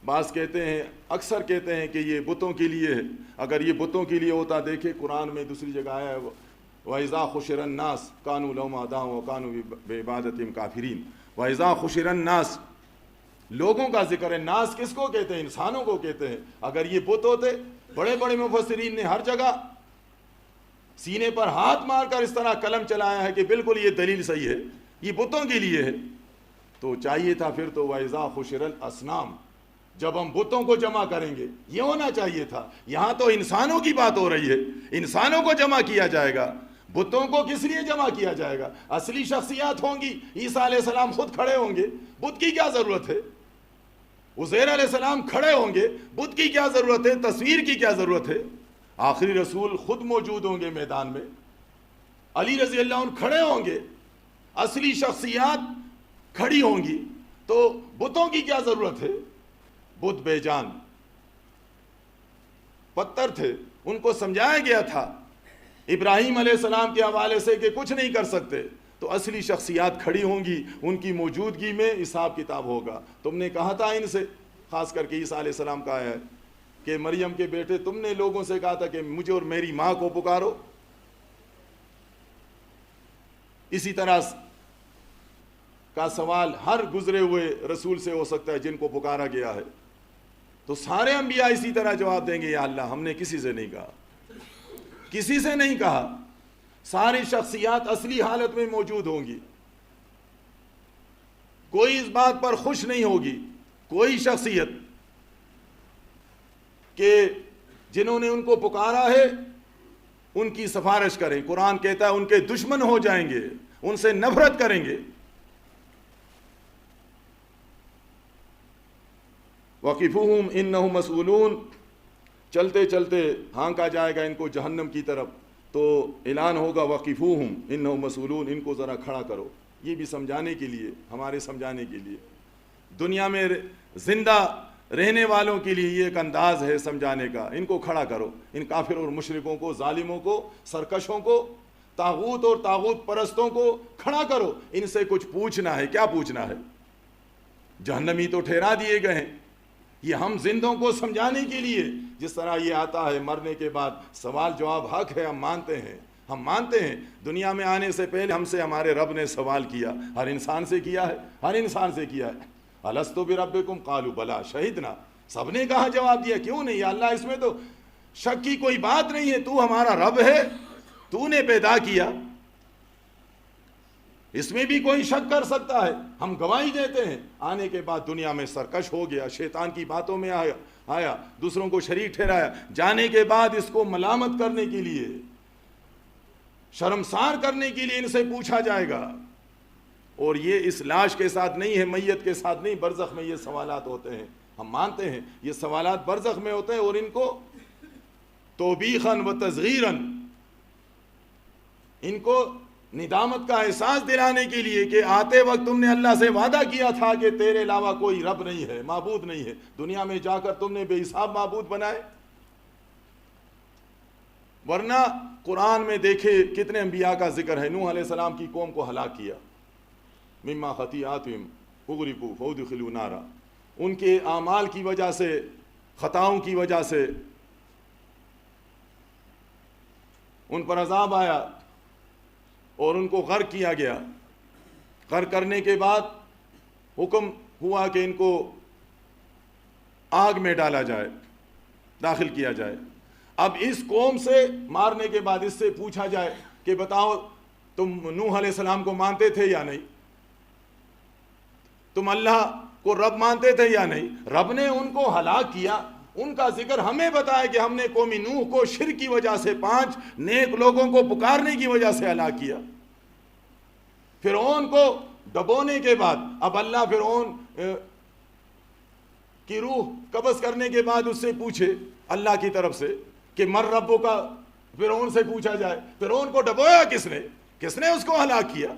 بعض کہتے ہیں، اکثر کہتے ہیں کہ یہ بتوں کے لیے ہے۔ اگر یہ بتوں کے لیے ہوتا، دیکھیں قرآن میں دوسری جگہ آیا ہے وَإِذَا خُشِرَ النَّاسُ كَانُوا لَهُمْ أَعْدَاءً وَكَانُوا بِعِبَادَتِهِمْ كَافِرِينَ۔ وَإِذَا خُشِرَ النَّاسُ، لوگوں کا ذکر ہے، ناس کس کو کہتے ہیں؟ انسانوں کو کہتے ہیں۔ اگر یہ بت ہوتے، بڑے بڑے مفسرین نے ہر جگہ سینے پر ہاتھ مار کر اس طرح قلم چلایا ہے کہ بالکل یہ دلیل صحیح ہے، یہ بتوں کے لیے ہے، تو چاہیے تھا پھر تو وَإِذَا خُشِرَ الْأَصْنَامُ، جب ہم بتوں کو جمع کریں گے، یہ ہونا چاہیے تھا۔ یہاں تو انسانوں کی بات ہو رہی ہے، انسانوں کو جمع کیا جائے گا، بتوں کو کس لیے جمع کیا جائے گا؟ اصلی شخصیات ہوں گی، عیسیٰ علیہ السلام خود کھڑے ہوں گے، بت کی کیا ضرورت ہے؟ عزیر علیہ السلام کھڑے ہوں گے، بت کی کیا ضرورت ہے؟ تصویر کی کیا ضرورت ہے؟ آخری رسول خود موجود ہوں گے میدان میں، علی رضی اللہ عنہ کھڑے ہوں گے، اصلی شخصیات کھڑی ہوں گی، تو بتوں کی کیا ضرورت ہے؟ بت بے جان پتھر تھے، ان کو سمجھایا گیا تھا ابراہیم علیہ السلام کے حوالے سے کہ کچھ نہیں کر سکتے، تو اصلی شخصیات کھڑی ہوں گی، ان کی موجودگی میں حساب کتاب ہوگا۔ تم نے کہا تھا ان سے، خاص کر کے عیسیٰ علیہ السلام کا ہے کہ مریم کے بیٹے تم نے لوگوں سے کہا تھا کہ مجھے اور میری ماں کو پکارو۔ اسی طرح کا سوال ہر گزرے ہوئے رسول سے ہو سکتا ہے جن کو پکارا گیا ہے، تو سارے انبیاء اسی طرح جواب دیں گے، یا اللہ ہم نے کسی سے نہیں کہا، کسی سے نہیں کہا۔ ساری شخصیات اصلی حالت میں موجود ہوں گی، کوئی اس بات پر خوش نہیں ہوگی، کوئی شخصیت کہ جنہوں نے ان کو پکارا ہے ان کی سفارش کریں۔ قرآن کہتا ہے ان کے دشمن ہو جائیں گے، ان سے نفرت کریں گے۔ وقفوہم انہم مسئولون، چلتے چلتے ہانکا جائے گا ان کو جہنم کی طرف، تو اعلان ہوگا وقفوہم انہم مسئولون، ان کو ذرا کھڑا کرو۔ یہ بھی سمجھانے کے لیے، ہمارے سمجھانے کے لیے، دنیا میں زندہ رہنے والوں کے لیے یہ ایک انداز ہے سمجھانے کا۔ ان کو کھڑا کرو، ان کافر اور مشرکوں کو، ظالموں کو، سرکشوں کو، طاغوت اور طاغوت پرستوں کو کھڑا کرو۔ ان سے کچھ پوچھنا ہے، کیا پوچھنا ہے؟ جہنمی تو ٹھہرا دیے گئے ہیں، یہ ہم زندوں کو سمجھانے کے لیے، جس طرح یہ آتا ہے مرنے کے بعد سوال جواب حق ہے، ہم مانتے ہیں، ہم مانتے ہیں۔ دنیا میں آنے سے پہلے ہم سے ہمارے رب نے سوال کیا، ہر انسان سے کیا ہے، ہر انسان سے کیا ہے۔ الست بربکم قالوا بلا شہدنا، سب نے کہا، جواب دیا، کیوں نہیں؟ یا اللہ اس میں تو شک کی کوئی بات نہیں ہے، تو ہمارا رب ہے، تو نے پیدا کیا، اس میں بھی کوئی شک کر سکتا ہے؟ ہم گواہی دیتے ہیں۔ آنے کے بعد دنیا میں سرکش ہو گیا، شیطان کی باتوں میں آیا، دوسروں کو شریک ٹھہرایا۔ جانے کے بعد اس کو ملامت کرنے کے لیے، شرمسار کرنے کے لیے ان سے پوچھا جائے گا۔ اور یہ اس لاش کے ساتھ نہیں ہے، میت کے ساتھ نہیں، برزخ میں یہ سوالات ہوتے ہیں، ہم مانتے ہیں یہ سوالات برزخ میں ہوتے ہیں، اور ان کو توبیخاً و تصغیراً، ان کو ندامت کا احساس دلانے کے لیے کہ آتے وقت تم نے اللہ سے وعدہ کیا تھا کہ تیرے علاوہ کوئی رب نہیں ہے، معبود نہیں ہے، دنیا میں جا کر تم نے بے حساب معبود بنائے۔ ورنہ قرآن میں دیکھے کتنے انبیاء کا ذکر ہے۔ نوح علیہ السلام کی قوم کو ہلاک کیا، مما خطیئاتہم اغرقوا فادخلوا نارا، ان کے اعمال کی وجہ سے، خطاؤں کی وجہ سے ان پر عذاب آیا اور ان کو غرق کیا گیا۔ غرق کرنے کے بعد حکم ہوا کہ ان کو آگ میں ڈالا جائے، داخل کیا جائے۔ اب اس قوم سے مارنے کے بعد اس سے پوچھا جائے کہ بتاؤ تم نوح علیہ السلام کو مانتے تھے یا نہیں؟ تم اللہ کو رب مانتے تھے یا نہیں؟ رب نے ان کو ہلاک کیا، ان کا ذکر ہمیں بتایا کہ ہم نے قوم نوح کو شرک کی وجہ سے 5 نیک لوگوں کو پکارنے کی وجہ سے ہلاک کیا۔ فرعون کو ڈبونے کے بعد اب اللہ فرعون کی روح قبض کرنے کے بعد اس سے پوچھے اللہ کی طرف سے کہ مر ربوں کا، فرعون سے پوچھا جائے فرعون کو ڈبویا کس نے اس کو ہلاک کیا؟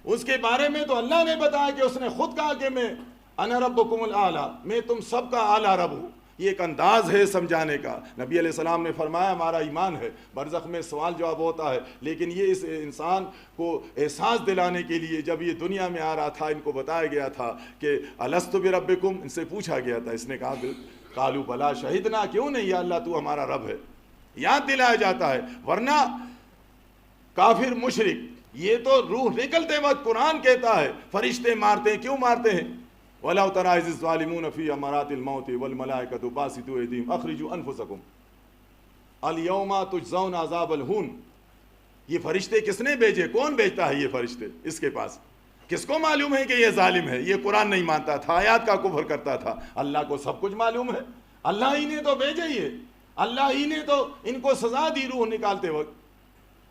اس کے بارے میں تو اللہ نے بتایا کہ اس نے خود کہا کہ میں انا ربکم الاعلی، میں تم سب کا اعلیٰ رب ہوں۔ یہ ایک انداز ہے سمجھانے کا۔ نبی علیہ السلام نے فرمایا ہمارا ایمان ہے، برزخ میں سوال جواب ہوتا ہے، لیکن یہ اس انسان کو احساس دلانے کے لیے جب یہ دنیا میں آ رہا تھا ان کو بتایا گیا تھا کہ الست بربکم، ان سے پوچھا گیا تھا، اس نے کہا قالوا بلا شہدنا، کیوں نہیں یا اللہ تو ہمارا رب ہے، یاد دلایا جاتا ہے۔ ورنہ کافر مشرک یہ تو روح نکلتے وقت قرآن کہتا ہے فرشتے مارتے ہیں، کیوں مارتے ہیں؟ وَلَوْ تَرَىٰ إِذِ الظَّالِمُونَ فِي غَمَرَاتِ الْمَوْتِ وَالْمَلَائِكَةُ بَاسِطُو أَيْدِيهِمْ أَخْرِجُوا أَنفُسَكُمْ الْيَوْمَ تُجْزَوْنَ عَذَابَ الْهُونِ۔ یہ فرشتے کس نے بھیجے؟ کون بھیجتا ہے یہ فرشتے اس کے پاس؟ کس کو معلوم ہے کہ یہ ظالم ہے؟ یہ قرآن نہیں مانتا تھا، آیات کا کفر کرتا تھا۔ اللہ کو سب کچھ معلوم ہے، اللہ ہی نے تو بھیجے، یہ اللہ ہی نے تو ان کو سزا دی روح نکالتے وقت۔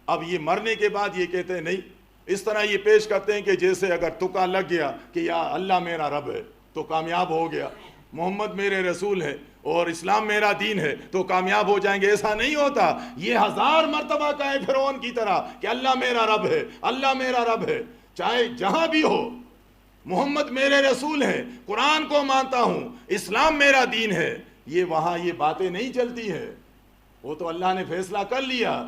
اب یہ مرنے کے بعد یہ کہتے ہیں نہیں، اس طرح یہ پیش کرتے ہیں کہ جیسے اگر تکا لگ گیا کہ یا اللہ میرا رب ہے تو کامیاب ہو گیا، محمد میرے رسول ہے اور اسلام میرا دین ہے تو کامیاب ہو جائیں گے۔ ایسا نہیں ہوتا، یہ 1000 مرتبہ کہے فرعون کی طرح کہ اللہ میرا رب ہے، اللہ میرا رب ہے، چاہے جہاں بھی ہو، محمد میرے رسول ہے، قرآن کو مانتا ہوں، اسلام میرا دین ہے، یہ وہاں یہ باتیں نہیں چلتی ہیں۔ وہ تو اللہ نے فیصلہ کر لیا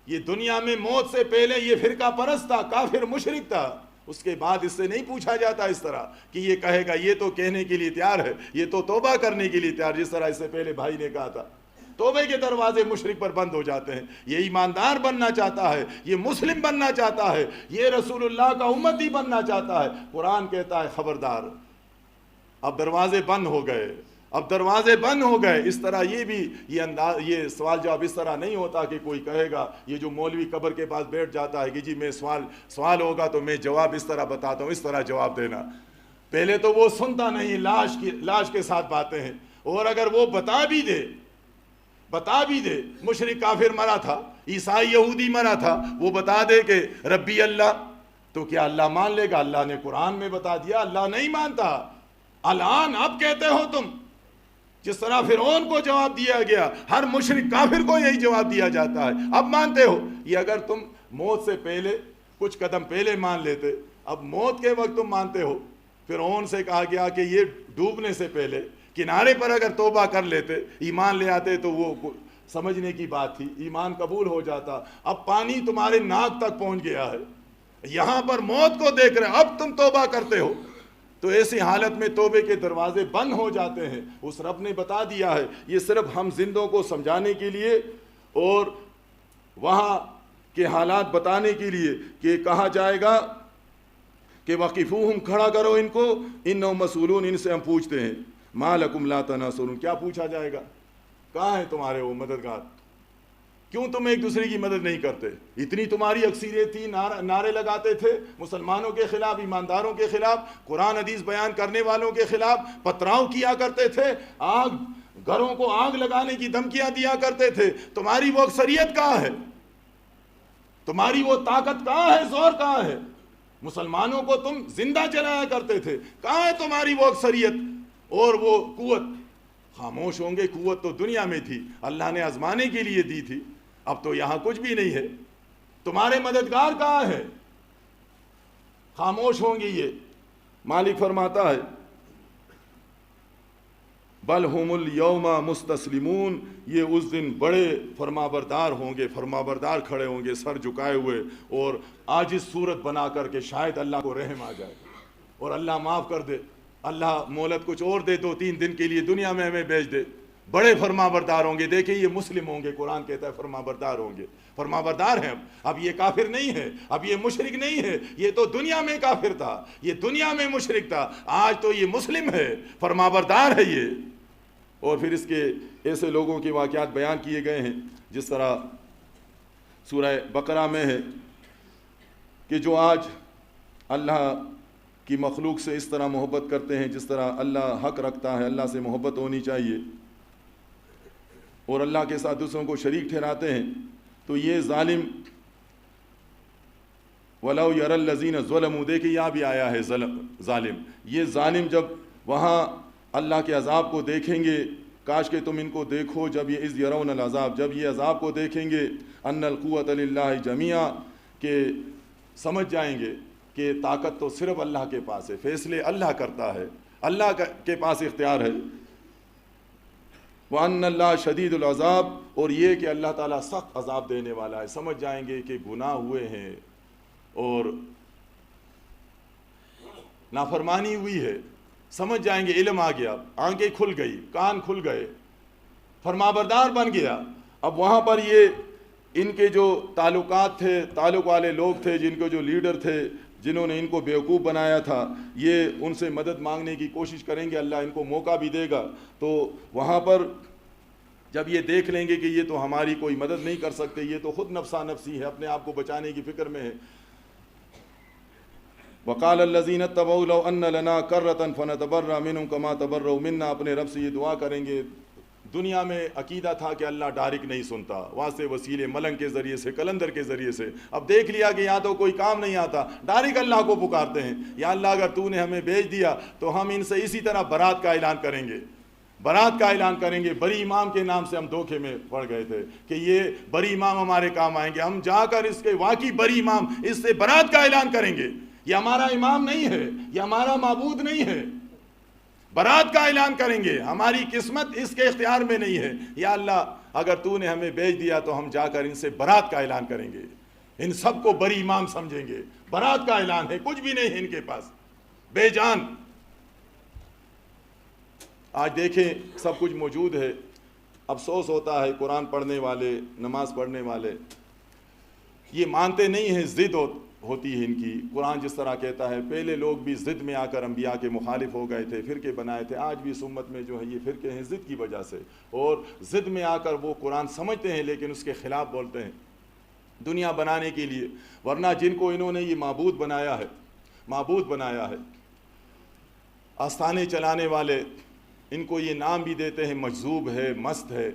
یہ دنیا میں موت سے پہلے یہ فرقہ پرست تھا، کافر مشرک تھا، اس کے بعد اس سے نہیں پوچھا جاتا اس طرح کہ یہ کہے گا یہ تو کہنے کے لیے تیار ہے، یہ تو توبہ کرنے کے لیے تیار، جس طرح اس سے پہلے بھائی نے کہا تھا۔ توبے کے دروازے مشرک پر بند ہو جاتے ہیں۔ یہ ایماندار بننا چاہتا ہے، یہ مسلم بننا چاہتا ہے، یہ رسول اللہ کا امتی بننا چاہتا ہے، قرآن کہتا ہے خبردار، اب دروازے بند ہو گئے، اب دروازے بند ہو گئے۔ اس طرح یہ بھی یہ سوال جواب اس طرح نہیں ہوتا کہ کوئی کہے گا، یہ جو مولوی قبر کے پاس بیٹھ جاتا ہے کہ جی میں سوال ہوگا تو میں جواب اس طرح بتاتا ہوں، اس طرح جواب دینا۔ پہلے تو وہ سنتا نہیں، لاش کے ساتھ باتیں ہیں، اور اگر وہ بتا بھی دے مشرک کافر مرا تھا، عیسائی یہودی مرا تھا، وہ بتا دے کہ ربی اللہ، تو کیا اللہ مان لے گا؟ اللہ نے قرآن میں بتا دیا، اللہ نہیں مانتا۔ الان اب کہتے ہو تم، جس طرح فرعون کو جواب دیا گیا، ہر مشرک کافر کو یہی جواب دیا جاتا ہے، اب مانتے ہو۔ یہ اگر تم موت سے پہلے کچھ قدم پہلے مان لیتے، اب موت کے وقت تم مانتے ہو۔ فرعون سے کہا گیا کہ یہ ڈوبنے سے پہلے کنارے پر اگر توبہ کر لیتے، ایمان لے آتے تو وہ سمجھنے کی بات تھی، ایمان قبول ہو جاتا۔ اب پانی تمہارے ناک تک پہنچ گیا ہے، یہاں پر موت کو دیکھ رہے، اب تم توبہ کرتے ہو، تو ایسی حالت میں توبے کے دروازے بند ہو جاتے ہیں۔ اس رب نے بتا دیا ہے، یہ صرف ہم زندوں کو سمجھانے کے لیے اور وہاں کے حالات بتانے کے لیے کہ کہا جائے گا کہ وقفوہم، کھڑا کرو ان کو، انہم مسئولون، ان سے ہم پوچھتے ہیں، ما لکم لا تناصرون، کیا پوچھا جائے گا؟ کہاں ہیں تمہارے وہ مددگار؟ کیوں تم ایک دوسرے کی مدد نہیں کرتے؟ اتنی تمہاری اکثریت تھی، نعرے لگاتے تھے مسلمانوں کے خلاف، ایمانداروں کے خلاف، قرآن حدیث بیان کرنے والوں کے خلاف، پتراؤ کیا کرتے تھے، گھروں کو آگ لگانے کی دھمکیاں دیا کرتے تھے۔ تمہاری وہ اکثریت کہاں ہے؟ تمہاری وہ طاقت کہاں ہے؟ زور کہاں ہے؟ مسلمانوں کو تم زندہ جلایا کرتے تھے، کہاں ہے تمہاری وہ اکثریت اور وہ قوت؟ خاموش ہوں گے۔ قوت تو دنیا میں تھی، اللہ نے آزمانے کے لیے دی تھی، اب تو یہاں کچھ بھی نہیں ہے۔ تمہارے مددگار کہاں ہے؟ خاموش ہوں گے۔ یہ مالک فرماتا ہے بل ہم الیوم مستسلمون، یہ اس دن بڑے فرمانبردار ہوں گے، فرمانبردار کھڑے ہوں گے سر جھکائے ہوئے اور عاجز صورت بنا کر کے، شاید اللہ کو رحم آ جائے اور اللہ معاف کر دے، اللہ مہلت کچھ اور دے، 2-3 دن کے لیے دنیا میں ہمیں بھیج دے۔ بڑے فرمانبردار ہوں گے۔ دیکھیں یہ مسلم ہوں گے، قرآن کہتا ہے فرمانبردار ہوں گے، فرمانبردار ہیں۔ اب یہ کافر نہیں ہے، اب یہ مشرک نہیں ہے، یہ تو دنیا میں کافر تھا، یہ دنیا میں مشرک تھا، آج تو یہ مسلم ہے، فرمانبردار ہے یہ۔ اور پھر اس کے ایسے لوگوں کے واقعات بیان کیے گئے ہیں، جس طرح سورہ بقرہ میں ہے کہ جو آج اللہ کی مخلوق سے اس طرح محبت کرتے ہیں جس طرح اللہ حق رکھتا ہے، اللہ سے محبت ہونی چاہیے، اور اللہ کے ساتھ دوسروں کو شریک ٹھہراتے ہیں، تو یہ ظالم وَلَوْ يَرَى الَّذِينَ ظَلَمُوا، دیکھیں یہاں بھی آیا ہے ظالم۔ یہ ظالم جب وہاں اللہ کے عذاب کو دیکھیں گے، کاش کہ تم ان کو دیکھو جب یہ اذ یرون العذاب، جب یہ عذاب کو دیکھیں گے، ان القوۃ للہ جمیعا، کہ سمجھ جائیں گے کہ طاقت تو صرف اللہ کے پاس ہے، فیصلے اللہ کرتا ہے، اللہ کے پاس اختیار ہے۔ وَأَنَّ اللَّهَ شَدِيدُ الْعَذَابِ، اور یہ کہ اللہ تعالیٰ سخت عذاب دینے والا ہے۔ سمجھ جائیں گے کہ گناہ ہوئے ہیں اور نافرمانی ہوئی ہے، سمجھ جائیں گے، علم آ گیا، آنکھیں کھل گئی، کان کھل گئے، فرمانبردار بن گیا۔ اب وہاں پر یہ ان کے جو تعلقات تھے، تعلق والے لوگ تھے، جن کو جو لیڈر تھے، جنہوں نے ان کو بیوقوف بنایا تھا، یہ ان سے مدد مانگنے کی کوشش کریں گے، اللہ ان کو موقع بھی دے گا۔ تو وہاں پر جب یہ دیکھ لیں گے کہ یہ تو ہماری کوئی مدد نہیں کر سکتے، یہ تو خود نفسا نفسی ہے، اپنے آپ کو بچانے کی فکر میں ہے۔ وقال الذين اتبعوا لو ان لنا كرة فنتبرأ منهم كما تبرؤوا منا، اپنے رب سے یہ دعا کریں گے۔ دنیا میں عقیدہ تھا کہ اللہ ڈائریکٹ نہیں سنتا، واسطے وسیلے ملنگ کے ذریعے سے، کلندر کے ذریعے سے، اب دیکھ لیا کہ یہاں تو کوئی کام نہیں آتا، ڈائریکٹ اللہ کو پکارتے ہیں، یا اللہ اگر تو نے ہمیں بھیج دیا تو ہم ان سے اسی طرح برات کا اعلان کریں گے، برات کا اعلان کریں گے۔ بری امام کے نام سے ہم دھوکے میں پڑ گئے تھے کہ یہ بری امام ہمارے کام آئیں گے، ہم جا کر اس کے واقعی بری امام، اس سے برات کا اعلان کریں گے، یہ ہمارا امام نہیں ہے، یہ ہمارا معبود نہیں ہے، برات کا اعلان کریں گے، ہماری قسمت اس کے اختیار میں نہیں ہے۔ یا اللہ اگر تو نے ہمیں بیچ دیا تو ہم جا کر ان سے برات کا اعلان کریں گے، ان سب کو بری امام سمجھیں گے۔ برات کا اعلان ہے، کچھ بھی نہیں ہے ان کے پاس، بے جان۔ آج دیکھیں سب کچھ موجود ہے، افسوس ہوتا ہے قرآن پڑھنے والے، نماز پڑھنے والے یہ مانتے نہیں ہیں، ضد ہوتی ہے ان کی۔ قرآن جس طرح کہتا ہے، پہلے لوگ بھی ضد میں آ کر انبیاء کے مخالف ہو گئے تھے، فرقے بنائے تھے، آج بھی اس امت میں جو ہے یہ فرقے ہیں ضد کی وجہ سے، اور ضد میں آ کر وہ قرآن سمجھتے ہیں لیکن اس کے خلاف بولتے ہیں دنیا بنانے کے لیے۔ ورنہ جن کو انہوں نے یہ معبود بنایا ہے، آستانے چلانے والے، ان کو یہ نام بھی دیتے ہیں، مجذوب ہے، مست ہے،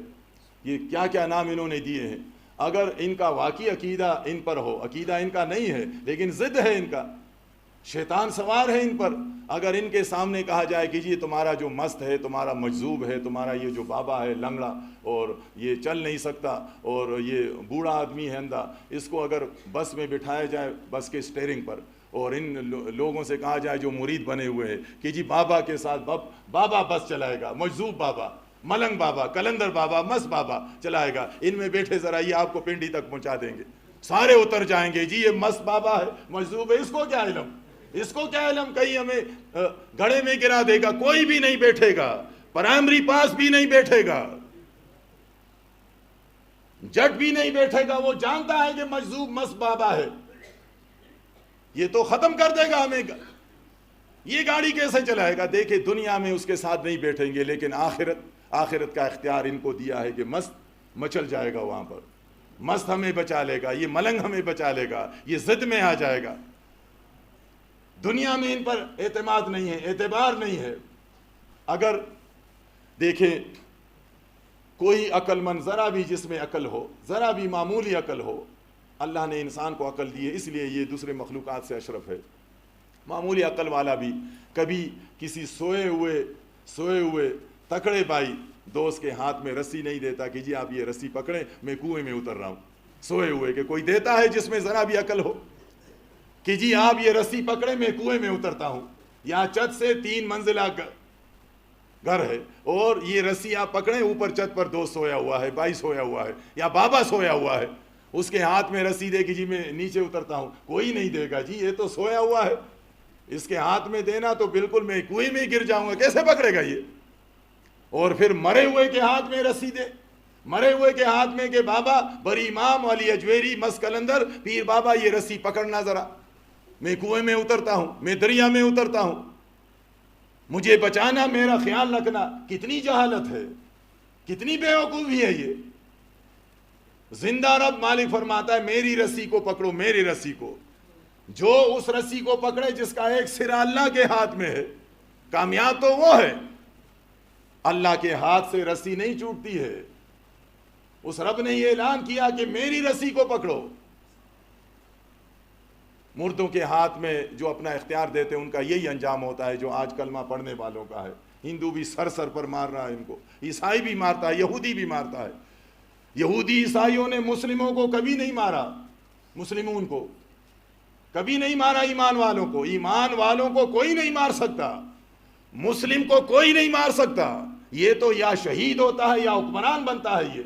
یہ کیا کیا نام انہوں نے دیے ہیں۔ اگر ان کا واقعی عقیدہ ان پر ہو، عقیدہ ان کا نہیں ہے لیکن ضد ہے ان کا، شیطان سوار ہے ان پر، اگر ان کے سامنے کہا جائے کہ جی تمہارا جو مست ہے، تمہارا مجذوب ہے، تمہارا یہ جو بابا ہے لنگڑا اور یہ چل نہیں سکتا اور یہ بوڑھا آدمی ہے اندھا، اس کو اگر بس میں بٹھایا جائے، بس کے اسٹیئرنگ پر، اور ان لوگوں سے کہا جائے جو مرید بنے ہوئے ہیں کہ جی بابا کے ساتھ بابا بس چلائے گا، مجذوب بابا، ملنگ بابا، کلندر بابا، مست بابا چلائے گا، ان میں بیٹھے ذرا یہ آپ کو پنڈی تک پہنچا دیں گے، سارے اتر جائیں گے، جی یہ مست بابا ہے، مجذوب ہے، اس کو کیا علم، اس کو کیا علم، کہیں ہمیں گڑھے میں گرا دے گا، کوئی بھی نہیں بیٹھے گا، پرائمری پاس بھی نہیں بیٹھے گا، جٹ بھی نہیں بیٹھے گا، وہ جانتا ہے کہ مجذوب مست بابا ہے، یہ تو ختم کر دے گا ہمیں، یہ گاڑی کیسے چلائے گا۔ دیکھیں دنیا میں اس کے ساتھ نہیں بیٹھیں گے لیکن آخرت کا اختیار ان کو دیا ہے کہ مست مچل جائے گا، وہاں پر مست ہمیں بچا لے گا، یہ ملنگ ہمیں بچا لے گا، یہ ضد میں آ جائے گا۔ دنیا میں ان پر اعتماد نہیں ہے، اعتبار نہیں ہے۔ اگر دیکھیں کوئی عقل مند، ذرا بھی جس میں عقل ہو، ذرا بھی معمولی عقل ہو، اللہ نے انسان کو عقل دی ہے، اس لیے یہ دوسرے مخلوقات سے اشرف ہے۔ معمولی عقل والا بھی کبھی کسی سوئے ہوئے تکڑے بھائی دوست کے ہاتھ میں رسی نہیں دیتا کہ جی آپ یہ رسی پکڑیں میں کنویں میں اتر رہا ہوں، سوئے ہوئے کہ کوئی دیتا ہے جس میں ذرا بھی عقل ہو کہ جی آپ یہ رسی پکڑیں میں کنویں میں اترتا ہوں، یہاں چھت سے 3 منزلہ گھر ہے اور یہ رسی آپ پکڑیں، اوپر چھت پر دوست سویا ہوا ہے، بھائی سویا ہوا ہے یا بابا سویا ہوا ہے، اس کے ہاتھ میں رسی دے کہ جی میں نیچے اترتا ہوں، کوئی نہیں دے گا، جی یہ تو سویا ہوا ہے، اس کے ہاتھ میں دینا تو بالکل میں کنویں میں گر جاؤں گا، کیسے پکڑے گا یہ۔ اور پھر مرے ہوئے کے ہاتھ میں رسی دے، مرے ہوئے کے ہاتھ میں کہ بابا بری امام علی اجویری مس کلندر پیر بابا یہ رسی پکڑنا ذرا، میں کنویں میں اترتا ہوں، میں دریا میں اترتا ہوں، مجھے بچانا، میرا خیال رکھنا۔ کتنی جہالت ہے، کتنی بیوقوفی ہے یہ۔ زندہ رب مالک فرماتا ہے میری رسی کو پکڑو، میری رسی کو، جو اس رسی کو پکڑے جس کا ایک سرا اللہ کے ہاتھ میں ہے، کامیاب تو وہ ہے۔ اللہ کے ہاتھ سے رسی نہیں چھوٹتی ہے، اس رب نے یہ اعلان کیا کہ میری رسی کو پکڑو۔ مردوں کے ہاتھ میں جو اپنا اختیار دیتے ہیں ان کا یہی انجام ہوتا ہے جو آج کلمہ پڑھنے والوں کا ہے۔ ہندو بھی سر پر مار رہا ہے ان کو، عیسائی بھی مارتا ہے، یہودی بھی مارتا ہے۔ یہودی عیسائیوں نے مسلموں کو کبھی نہیں مارا، مسلمون کو کبھی نہیں مارا، ایمان والوں کو، ایمان والوں کو کوئی نہیں مار سکتا، مسلم کو کوئی نہیں مار سکتا، یہ تو یا شہید ہوتا ہے یا حکمران بنتا ہے۔